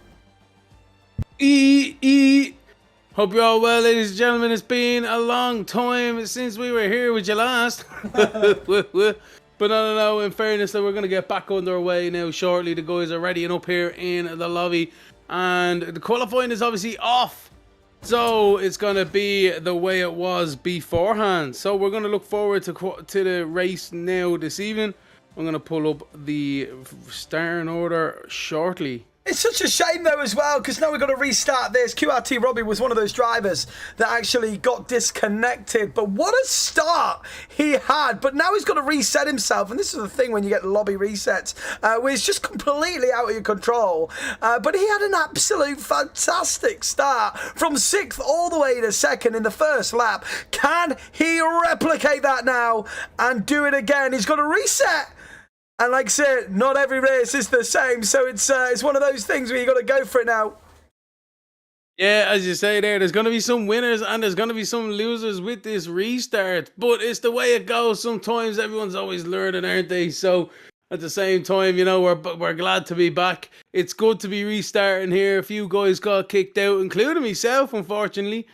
Hope you're all well, ladies and gentlemen. It's been a long time since we were here with you last. But no, in fairness, we're going to get back underway now shortly. The guys are ready and up here in the lobby. And the qualifying is obviously off. So it's going to be the way it was beforehand. So we're going to look forward to the race now this evening. I'm going to pull up the starting order shortly. It's such a shame, though, as well, because now we've got to restart this. QRT Robbie was one of those drivers that actually got disconnected. But what a start he had. But now he's got to reset himself. And this is the thing when you get lobby resets, where it's just completely out of your control. But he had an absolute fantastic start from 6th all the way to 2nd in the first lap. Can he replicate that now and do it again? He's got to reset. And like I said, not every race is the same, so it's one of those things where you got to go for it now. Yeah, as you say there's going to be some winners and there's going to be some losers with this restart. But it's the way it goes. Sometimes everyone's always learning, aren't they? So at the same time, you know, we're glad to be back. It's good to be restarting here. A few guys got kicked out, including myself, unfortunately.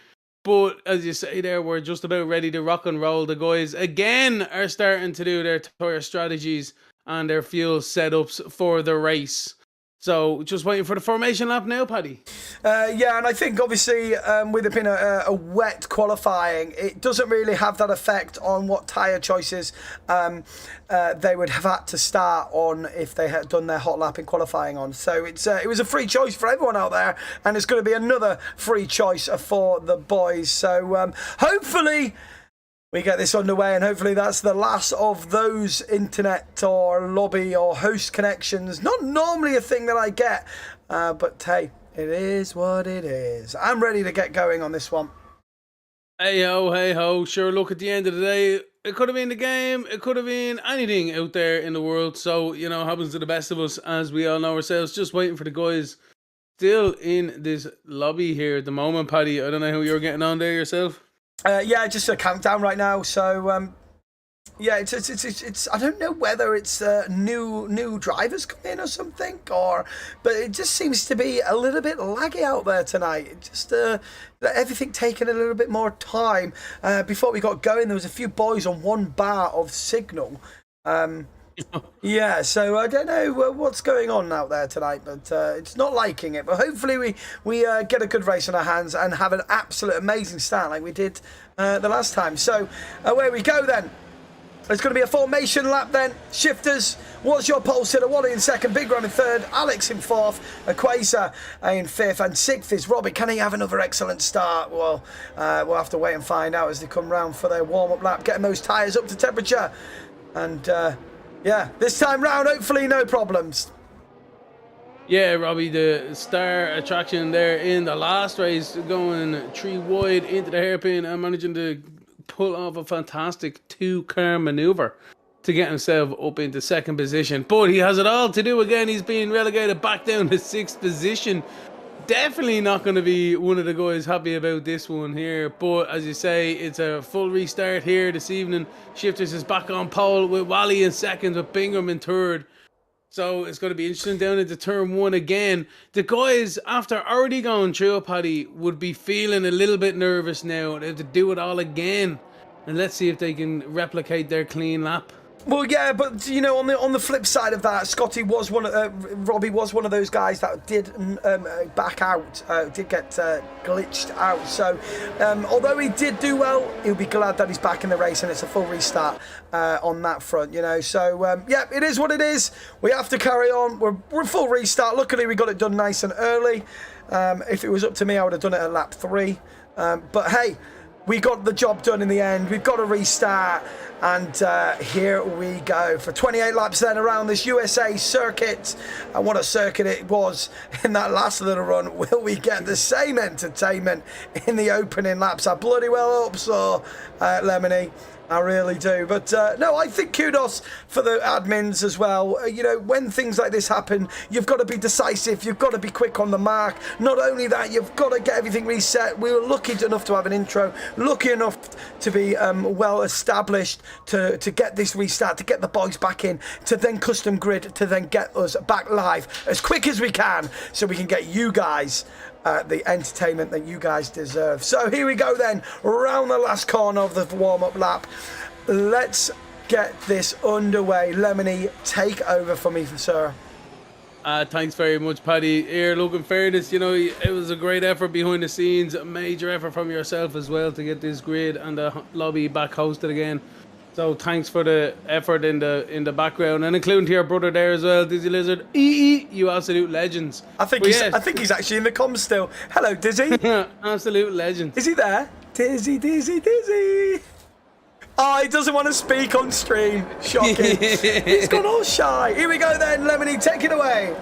But as you say there, we're just about ready to rock and roll. The guys, again, are starting to do their tire strategies and their fuel setups for the race. So just waiting for the formation lap now, Paddy. Yeah, and I think obviously with it being a wet qualifying, it doesn't really have that effect on what tyre choices they would have had to start on if they had done their hot lap in qualifying on. So it was a free choice for everyone out there, and it's going to be another free choice for the boys. So hopefully we get this underway, and hopefully that's the last of those internet or lobby or host connections. Not normally a thing that I get, but hey, it is what it is. I'm ready to get going on this one. Hey ho. Sure, look, at the end of the day, it could have been the game, it could have been anything out there in the world. So, you know, happens to the best of us, as we all know ourselves. Just waiting for the guys still in this lobby here at the moment, Paddy. I don't know how you're getting on there yourself. Yeah, just a countdown right now. So yeah, it's I don't know whether it's new drivers come in or something, but it just seems to be a little bit laggy out there tonight. It just everything taking a little bit more time. Before we got going, there was a few boys on 1 bar of signal. Yeah, so I don't know what's going on out there tonight, but it's not liking it. But hopefully we get a good race on our hands and have an absolute amazing start like we did the last time. So away we go then. It's going to be a formation lap then. Shifters, what's your pole sitter? Wally in 2nd, Big Ron in 3rd, Alex in 4th, Aquasa in 5th, and 6th is Robbie. Can he have another excellent start? Well, we'll have to wait and find out as they come round for their warm-up lap, getting those tyres up to temperature. And yeah, this time round, hopefully no problems. Yeah, Robbie, the star attraction there in the last race, going 3 wide into the hairpin and managing to pull off a fantastic 2-car maneuver to get himself up into 2nd position. But he has it all to do again. He's being relegated back down to 6th position. Definitely not going to be one of the guys happy about this one here. But as you say, it's a full restart here this evening. Shifters is back on pole with Wally in 2nd, with Bingham in 3rd. So it's going to be interesting down into turn 1 again. The guys, after already going through it, Paddy, would be feeling a little bit nervous now. They have to do it all again. And let's see if they can replicate their clean lap. Well, yeah, but you know, on the flip side of that, Robbie was one of those guys that did back out, did get glitched out. So, although he did do well, he'll be glad that he's back in the race and it's a full restart on that front. You know, so yeah, it is what it is. We have to carry on. We're full restart. Luckily, we got it done nice and early. If it was up to me, I would have done it at lap 3. But hey, we got the job done in the end. We've got a restart, and here we go for 28 laps then around this USA circuit. And what a circuit it was in that last little run. Will we get the same entertainment in the opening laps? I bloody well hope so, Lemony. I really do. But no, I think kudos for the admins as well. You know, when things like this happen, you've got to be decisive. You've got to be quick on the mark. Not only that, you've got to get everything reset. We were lucky enough to have an intro, lucky enough to be well established to get this restart, to get the boys back in, to then custom grid, to then get us back live as quick as we can so we can get you guys the entertainment that you guys deserve. So here we go then, around the last corner of the warm-up lap. Let's get this underway. Lemony, take over for me, sir. Thanks very much, Paddy. Here, look, in fairness, you know, it was a great effort behind the scenes, a major effort from yourself as well to get this grid and the lobby back hosted again. So thanks for the effort in the background, and including to your brother there as well, Dizzy Lizard. You absolute legends. I think he's actually in the comms still. Hello, Dizzy. Absolute legend. Is he there? Dizzy, Dizzy, Dizzy. Oh, he doesn't want to speak on stream. Shocking. He's gone all shy. Here we go then, Lemony, take it away.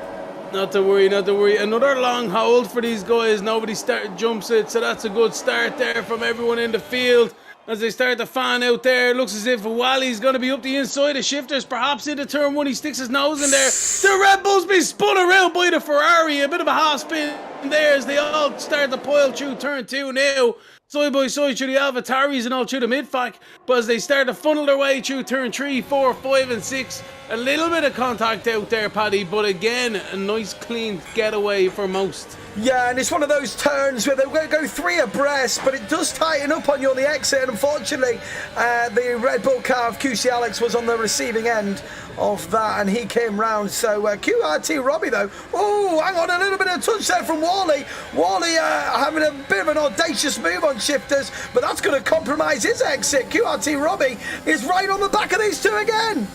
Not to worry, not to worry. Another long hold for these guys. Nobody started jumps it, so that's a good start there from everyone in the field. As they start to fan out there, it looks as if Wally's going to be up the inside of Shifters, perhaps into turn one. He sticks his nose in there. The Red Bull's been spun around by the Ferrari. A bit of a half spin there as they all start to pile through turn two now. Side by side through the AlphaTauris and all through the mid-fac. But as they start to funnel their way through turn 3, 4, 5 and 6, a little bit of contact out there, Paddy. But again, a nice clean getaway for most. Yeah, and it's one of those turns where they're going to go three abreast, but it does tighten up on you on the exit. And unfortunately, the Red Bull car of QC Alex was on the receiving end of that, and he came round. So QRT Robbie, though, oh, hang on, a little bit of touch there from Wally. Wally having a bit of an audacious move on Shifters, but that's going to compromise his exit. QRT Robbie is right on the back of these two again.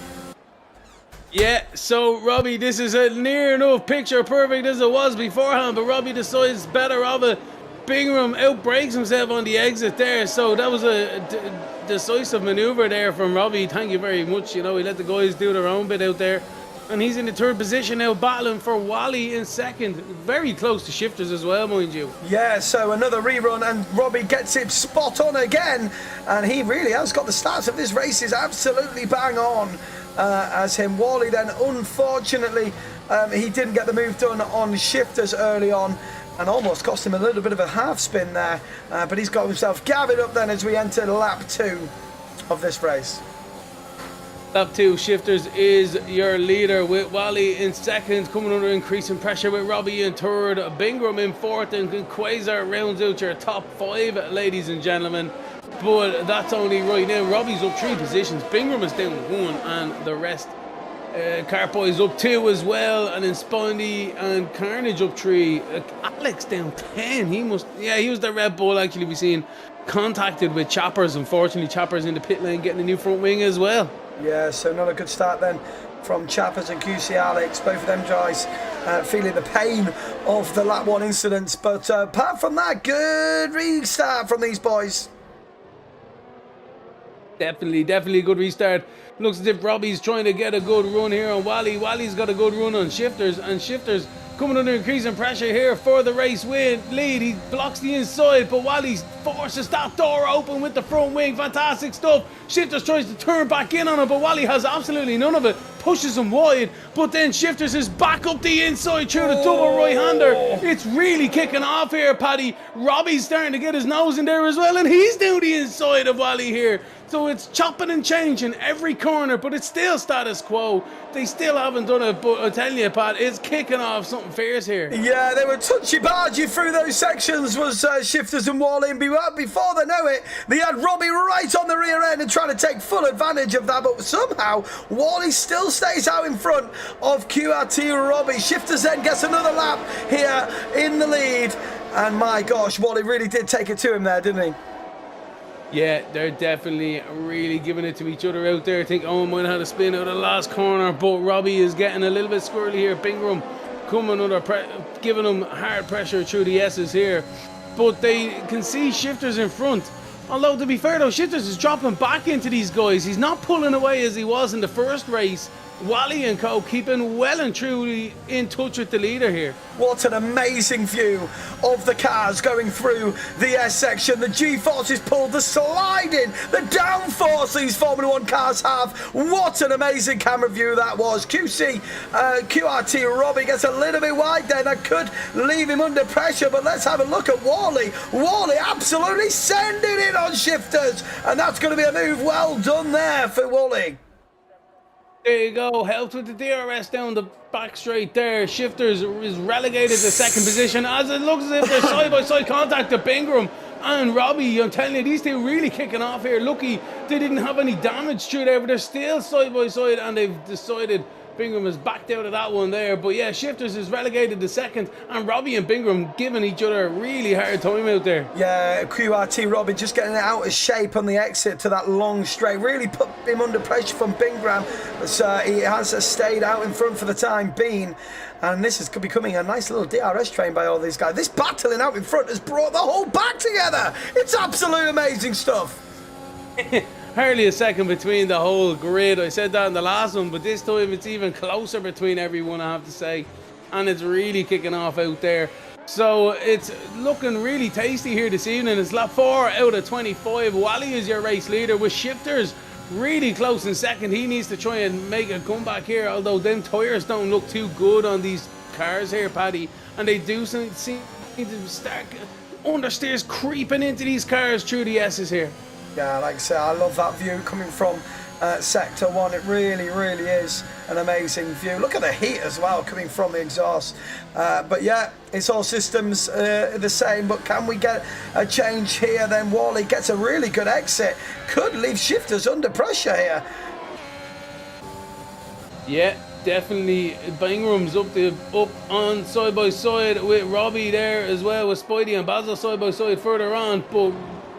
Yeah, so Robbie, this is a near enough picture perfect as it was beforehand, but Robbie decides better of it. Bingham outbreaks himself on the exit there, so that was a decisive maneuver there from Robbie. Thank you very much. You know, he let the guys do their own bit out there, and he's in the third position now, battling for Wally in second. Very close to Shifters as well, mind you. Yeah, so another rerun, and Robbie gets it spot on again, and he really has got the stats of this race is absolutely bang on. As him, Wally then unfortunately he didn't get the move done on Shifters early on and almost cost him a little bit of a half spin there, but he's got himself gathered up then as we enter lap 2 of this race. Lap 2, Shifters is your leader with Wally in second, coming under increasing pressure with Robbie in third, Bingham in fourth, and Quasar rounds out your top 5, ladies and gentlemen. But that's only right now. Robbie's up 3 positions, Bingham is down 1, and the rest. Carpoy's up 2 as well, and then Spindy and Carnage up 3. Alex down 10. He was the Red Bull actually we seen contacted with Chappers. Unfortunately, Chappers in the pit lane getting a new front wing as well. Yeah, so not a good start then from Chappers and QC Alex. Both of them guys feeling the pain of the lap 1 incidents. But apart from that, good restart from these boys. Definitely a good restart. Looks as if Robbie's trying to get a good run here on Wally. Wally's got a good run on Shifters, and Shifters coming under increasing pressure here for the race lead. He blocks the inside, but Wally forces that door open with the front wing. Fantastic stuff. Shifters tries to turn back in on it, but Wally has absolutely none of it. Pushes him wide, but then Shifters is back up the inside through the double right-hander. It's really kicking off here, Paddy. Robbie's starting to get his nose in there as well, and he's down the inside of Wally here. So it's chopping and changing every corner, but it's still status quo. They still haven't done it, but I tell you, Pat, it's kicking off something fierce here. Yeah, they were touchy-bargy through those sections, was Shifters and Wally, and before they know it, they had Robbie right on the rear end and trying to take full advantage of that, but somehow Wally still stays out in front of QRT Robbie. Shifters then gets another lap here in the lead, and my gosh, Wally really did take it to him there, didn't he? Yeah, they're definitely really giving it to each other out there. I think Owen might have had a spin out of the last corner, but Robbie is getting a little bit squirrely here. Bingham coming under giving him hard pressure through the S's here. but they can see Shifters in front. Although, to be fair though, Shifters is dropping back into these guys. He's not pulling away as he was in the first race. Wally and co keeping well and truly in touch with the leader here. What an amazing view of the cars going through the S section. The G-force is pulled, the sliding, the downforce these Formula 1 cars have. What an amazing camera view that was. QRT Robbie gets a little bit wide there. That could leave him under pressure, but let's have a look at Wally. Wally absolutely sending it on Shifters, and that's going to be a move well done there for Wally. There you go, helped with the DRS down the back straight there. Shifters is relegated to second position as it looks as if there's side-by-side contact to Bingram and Robbie. I'm telling you, these two really kicking off here. Lucky they didn't have any damage through there, but they're still side-by-side, and they've decided Bingram has backed out of that one there. But yeah, Shifters is relegated to second, and Robbie and Bingram giving each other a really hard time out there. Yeah, QRT Robbie just getting it out of shape on the exit to that long straight. Really put him under pressure from Bingram, but he has stayed out in front for the time being. And this is becoming a nice little DRS train by all these guys. This battling out in front has brought the whole pack together. It's absolute amazing stuff. Hardly a second between the whole grid. I said that in the last one, but this time it's even closer between everyone, I have to say. And it's really kicking off out there. So it's looking really tasty here this evening. It's lap 4 out of 25. Wally is your race leader with Shifters really close in second. He needs to try and make a comeback here, although them tyres don't look too good on these cars here, Paddy. And they do seem to start understeers creeping into these cars through the S's here. Yeah, like I say, I love that view coming from Sector 1. It really, really is an amazing view. Look at the heat as well coming from the exhaust. But yeah, it's all systems the same. But can we get a change here? Then Wally gets a really good exit. Could leave Shifters under pressure here. Yeah, definitely. Bangram's up on side by side with Robbie there as well, with Spidey and Basil side by side further on. But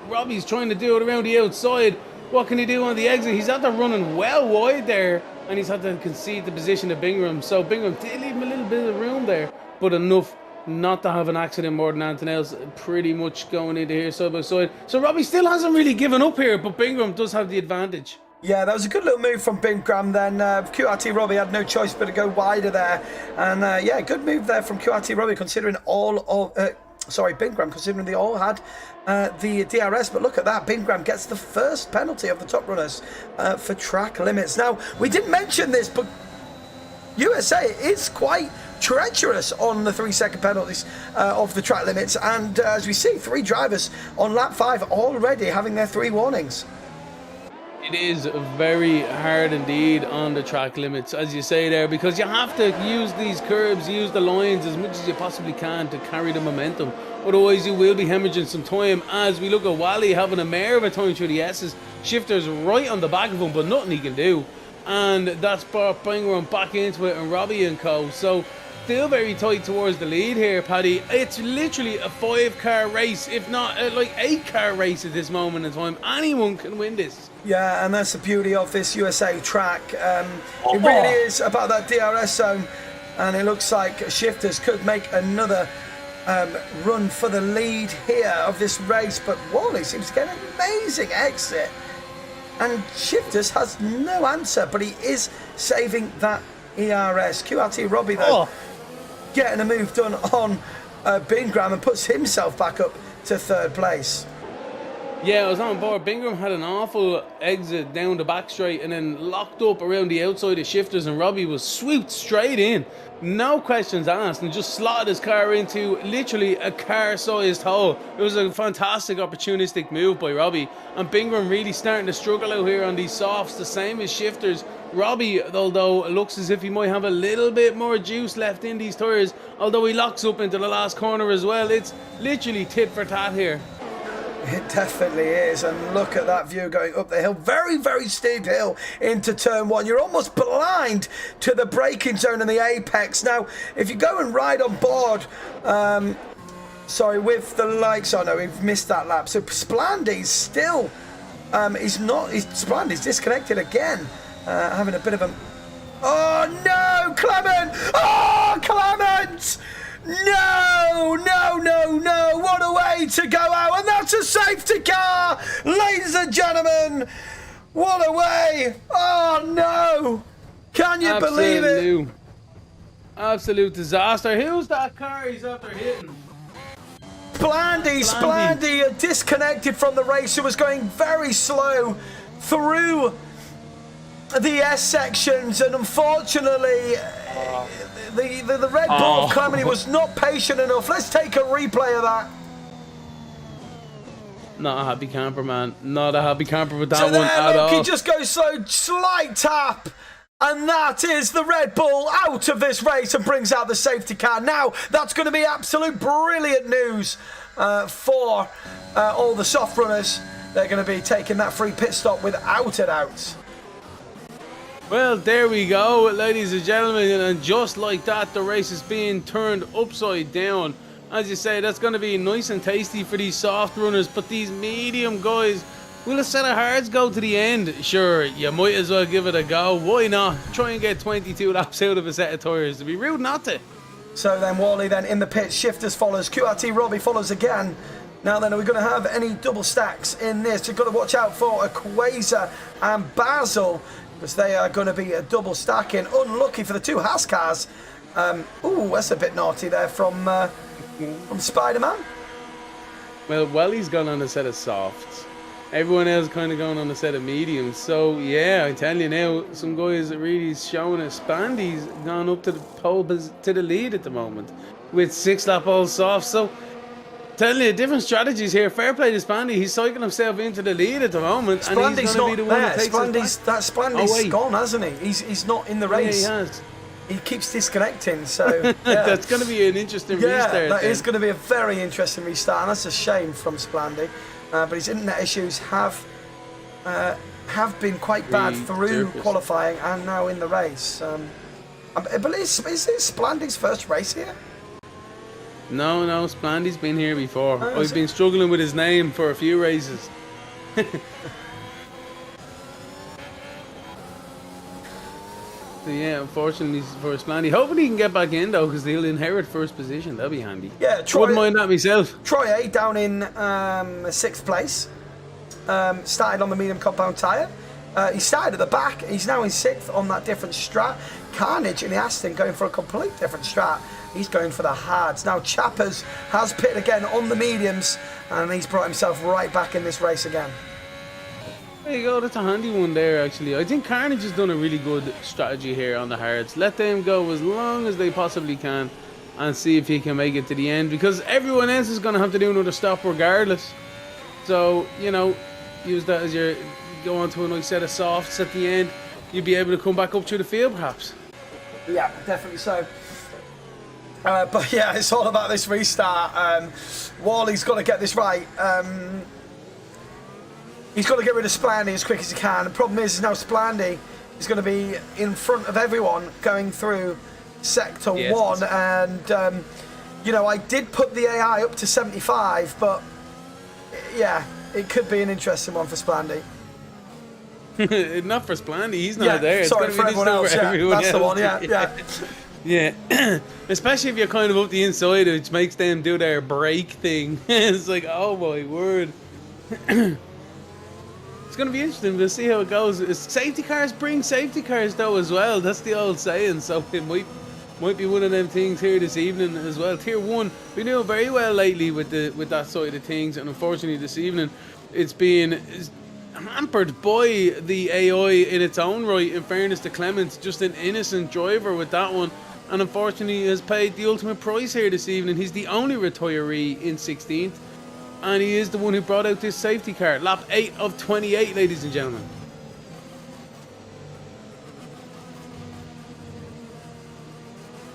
Robbie's trying to do it around the outside. What can he do on the exit? He's had to running well wide there, and he's had to concede the position of Bingram. So Bingram did leave him a little bit of room there, but enough not to have an accident more than anything else. Pretty much going into here side by side. So Robbie still hasn't really given up here, but Bingram does have the advantage. Yeah, that was a good little move from Bingram then. QRT Robbie had no choice but to go wider there. And yeah, good move there from QRT Robbie considering Bingram, considering they all had the DRS. But look at that, Bingram gets the first penalty of the top runners for track limits. Now, we didn't mention this, but USA is quite treacherous on the 3-second penalties of the track limits. And as we see, 3 drivers on lap 5 already having their 3 warnings. It is very hard indeed on the track limits, as you say there, because you have to use these curves, use the lines as much as you possibly can to carry the momentum. Otherwise, you will be hemorrhaging some time. As we look at Wally having a mare of a time through the S's, Shifters right on the back of him, but nothing he can do. And that's brought Bingram back into it, and Robbie and co. So still very tight towards the lead here, Paddy. It's literally a 5-car race, if not like 8-car race at this moment in time. Anyone can win this. Yeah, and that's the beauty of this USA track. It really is about that DRS zone, and it looks like Shifters could make another run for the lead here of this race, but Wally seems to get an amazing exit, and Shifters has no answer, but he is saving that ERS. QRT Robbie though getting a move done on Bingram and puts himself back up to 3rd place. Yeah, I was on board. Bingram had an awful exit down the back straight and then locked up around the outside of Shifters, and Robbie was swooped straight in. No questions asked, and just slotted his car into literally a car-sized hole. It was a fantastic opportunistic move by Robbie, and Bingram really starting to struggle out here on these softs, the same as Shifters. Robbie, although, looks as if he might have a little bit more juice left in these tyres, although he locks up into the last corner as well. It's literally tit for tat here. It definitely is, and look at that view going up the hill. Very, very steep hill into turn 1. You're almost blind to the braking zone and the apex. Now, if you go and ride on board, with the lights on, we've missed that lap. So Splandy's still, Splandy's disconnected again, having a bit of a... Oh no, Clement! Oh, Clement! No, no, no, no. What a way to go out. And that's a safety car, ladies and gentlemen. What a way. Oh, no. Can you believe it? Absolute disaster. Who's that car he's after hitting? Splandy disconnected from the race, who was going very slow through the S sections, and unfortunately the Red Bull of Calamity was not patient enough. Let's take a replay of that. Not a happy camper, man. Not a happy camper with that so one there, at look, all. he just goes slow, slight tap, and that is the Red Bull out of this race and brings out the safety car. Now, that's going to be absolute brilliant news for all the soft runners. They're going to be taking that free pit stop without a doubt. Well, there we go, ladies and gentlemen, and just like that, the race is being turned upside down. As you say, that's going to be nice and tasty for these soft runners, but these medium guys, will a set of hards go to the end? Sure, you might as well give it a go. Why not? Try and get 22 laps out of a set of tyres. It'd be rude not to. So then Wally then in the pit, Shifters follows, QRT Robbie follows again. Now then, are we going to have any double stacks in this? You've got to watch out for Quasar and Basil, because they are going to be a double stacking. Unlucky for the two Haas cars. Ooh, that's a bit naughty there from Spider-Man. Well, Wally's gone on a set of softs. Everyone else kind of going on a set of mediums. So, yeah, I tell you now, some guys that really showing us. Spandy's gone up to the pole, to the lead at the moment with 6-lap all softs. So, telling you, different strategies here. Fair play to Spandy. He's cycling himself into the lead at the moment. Splandy's and he's going to be the one that takes Splandy's gone, hasn't he? He's not in the race. Yeah, he has. He keeps disconnecting, so yeah. That's going to be an interesting restart. Yeah, that then. is going to be a very interesting restart, and that's a shame from Splandy. But his internet issues have been quite bad through qualifying and now in the race. I believe is it Splandy's first race here? No, Splandy's been here before. Oh, I've been struggling with his name for a few races. So yeah, unfortunately for Splandy. Hoping he can get back in though, because he'll inherit first position. That'll be handy. Yeah, wouldn't mind that myself. Troy A down in 6th place. Started on the medium compound tyre. He started at the back. He's now in 6th on that different strat. Carnage in the Aston going for a complete different strat. He's going for the hards. Now Chappers has pitted again on the mediums, and he's brought himself right back in this race again. There you go, that's a handy one there actually. I think Carnage has done a really good strategy here on the hards. Let them go as long as they possibly can and see if he can make it to the end, because everyone else is going to have to do another stop regardless. So, you know, use that as your go on to a nice set of softs at the end. You'll be able to come back up through the field perhaps. Yeah, definitely so. But yeah, it's all about this restart. Wally's got to get this right. He's got to get rid of Splandy as quick as he can. The problem is now Splandy is going to be in front of everyone going through Sector 1. And, you know, I did put the AI up to 75, but, yeah, it could be an interesting one for Splandy. Not for Splandy, he's not there. Sorry, it's for everyone else, everyone that's else. the one, yeah. Yeah, especially if you're kind of up the inside, which makes them do their brake thing. It's like, oh my word. It's going to be interesting. We'll see how it goes. Safety cars bring safety cars though as well. That's the old saying. So it might be one of them things here this evening as well. Tier 1, we doing very well lately with that side of things, and unfortunately this evening it's being hampered by the AI in its own right. In fairness to Clements, just an innocent driver with that one, and unfortunately has paid the ultimate price here this evening. He's the only retiree in 16th, and he is the one who brought out this safety car. Lap 8 of 28, ladies and gentlemen.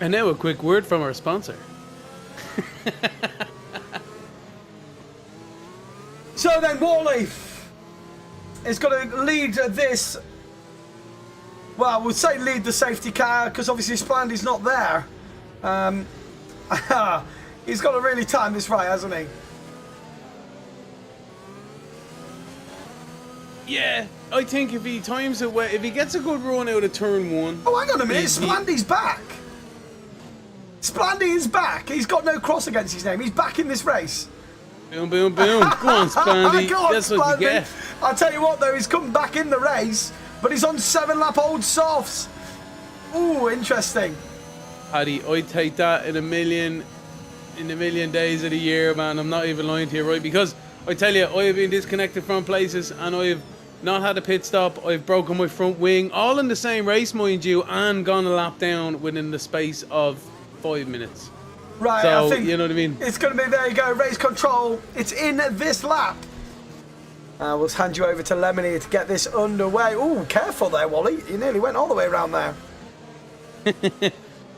And now a quick word from our sponsor. So then Wally is going to lead this. Well, we'll say lead the safety car because obviously Splandy's not there. He's got to really time this right, hasn't he? Yeah, I think if he times it well, if he gets a good run out of turn 1. Oh, hang on a minute, Splandy's back. Splandy is back. He's got no cross against his name. He's back in this race. Boom, boom, boom. Go on, Splandy. Go on, That's what you get. I'll tell you what, though, he's come back in the race, but he's on 7-lap old softs. Ooh, interesting. Paddy, I'd take that in a million days of the year, man. I'm not even lying to you, right? Because I tell you, I have been disconnected from places and I've not had a pit stop. I've broken my front wing, all in the same race, mind you, and gone a lap down within the space of 5 minutes. Right, so, I think you know what I mean? It's going to be, there you go, race control. It's in this lap. We'll hand you over to Lemony to get this underway. Ooh, careful there, Wally. You nearly went all the way around there.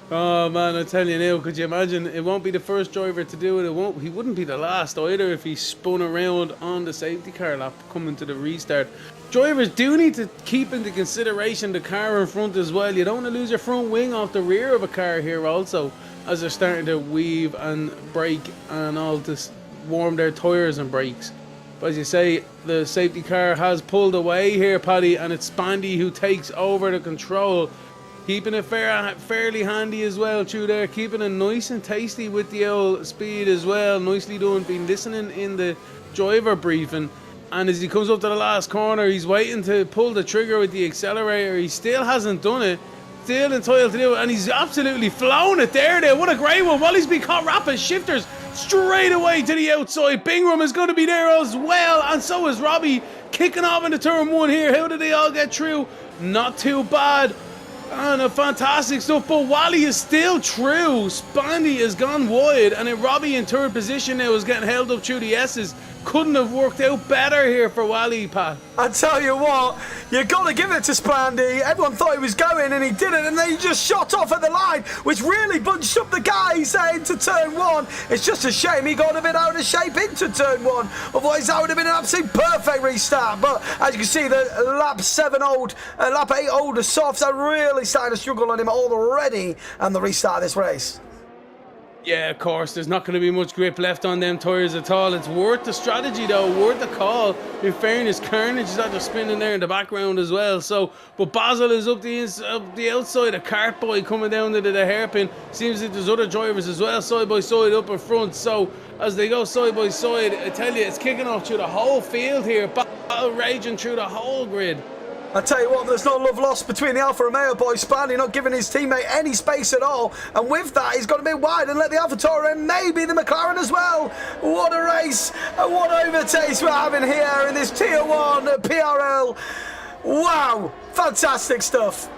Oh man, I tell you now, could you imagine? It won't be the first driver to do it. He wouldn't be the last either if he spun around on the safety car lap coming to the restart. Drivers do need to keep into consideration the car in front as well. You don't want to lose your front wing off the rear of a car here also, as they're starting to weave and brake and all to warm their tyres and brakes. But as you say, the safety car has pulled away here, Paddy, and it's Spandy who takes over the control. Keeping it fairly handy as well through there. Keeping it nice and tasty with the old speed as well. Nicely done. Been listening in the driver briefing. And as he comes up to the last corner, he's waiting to pull the trigger with the accelerator. He still hasn't done it. Still entitled to do it. And he's absolutely flown it there. What a great one. Wally's been caught rapid shifters straight away to the outside. Bingram is going to be there as well. And so is Robbie kicking off into turn 1 here. How did they all get through? Not too bad. And a fantastic stuff, but Wally is still true. Spandy has gone wide, and then Robbie in third position now is getting held up through the S's. Couldn't have worked out better here for Wally, Pat. I tell you what, you got to give it to Splandy. Everyone thought he was going and he didn't, and then he just shot off at the line, which really bunched up the guys into turn 1. It's just a shame he got a bit out of shape into turn 1. Otherwise, that would have been an absolute perfect restart. But as you can see, the lap 8 older softs are really starting to struggle on him already, and the restart of this race. Yeah, of course, there's not going to be much grip left on them tyres at all. It's worth the strategy, though, worth the call. In fairness, Carnage is out there spinning there in the background as well. So, but Basil is up the outside, a cart boy coming down to the hairpin. Seems like there's other drivers as well, side by side up in front. So, as they go side by side, I tell you, it's kicking off through the whole field here. Battle raging through the whole grid. I tell you what, there's no love lost between the Alfa Romeo boys. Spandy not giving his teammate any space at all, and with that he's got to be wide and let the AlphaTauri and maybe the McLaren as well. What a race and what overtakes we're having here in this Tier 1 PRL. Wow, fantastic stuff.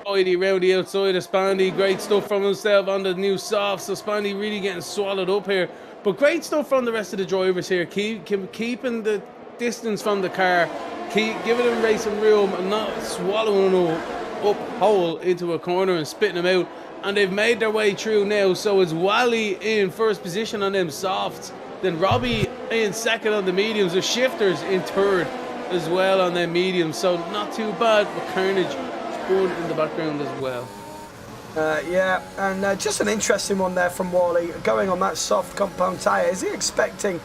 Around the outside of Spandy, great stuff from himself on the new soft, so Spandy really getting swallowed up here. But great stuff from the rest of the drivers here, keeping the distance from the car, giving them racing room and not swallowing them up whole into a corner and spitting them out. And they've made their way through now, so it's Wally in first position on them softs, then Robbie in second on the mediums, the shifters in third as well on them mediums, so not too bad. But Carnage spun in the background as well. Yeah, and just an interesting one there from Wally, going on that soft compound tyre. Is he expecting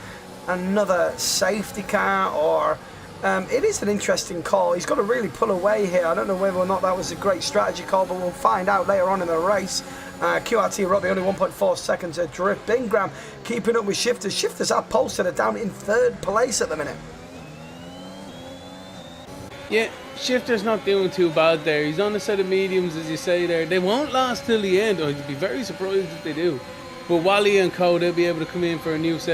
another safety car, or it is an interesting call? He's got to really pull away here. I don't know whether or not that was a great strategy call, but we'll find out later on in the race. QRT Robbie only 1.4 seconds adrift. Bingram keeping up with Shifters. Shifters are posted are down in third place at the minute. Yeah, Shifter's not doing too bad there. He's on the set of mediums, as you say there. They won't last till the end. I'd be very surprised if they do. But Wally and Co, they'll be able to come in for a new set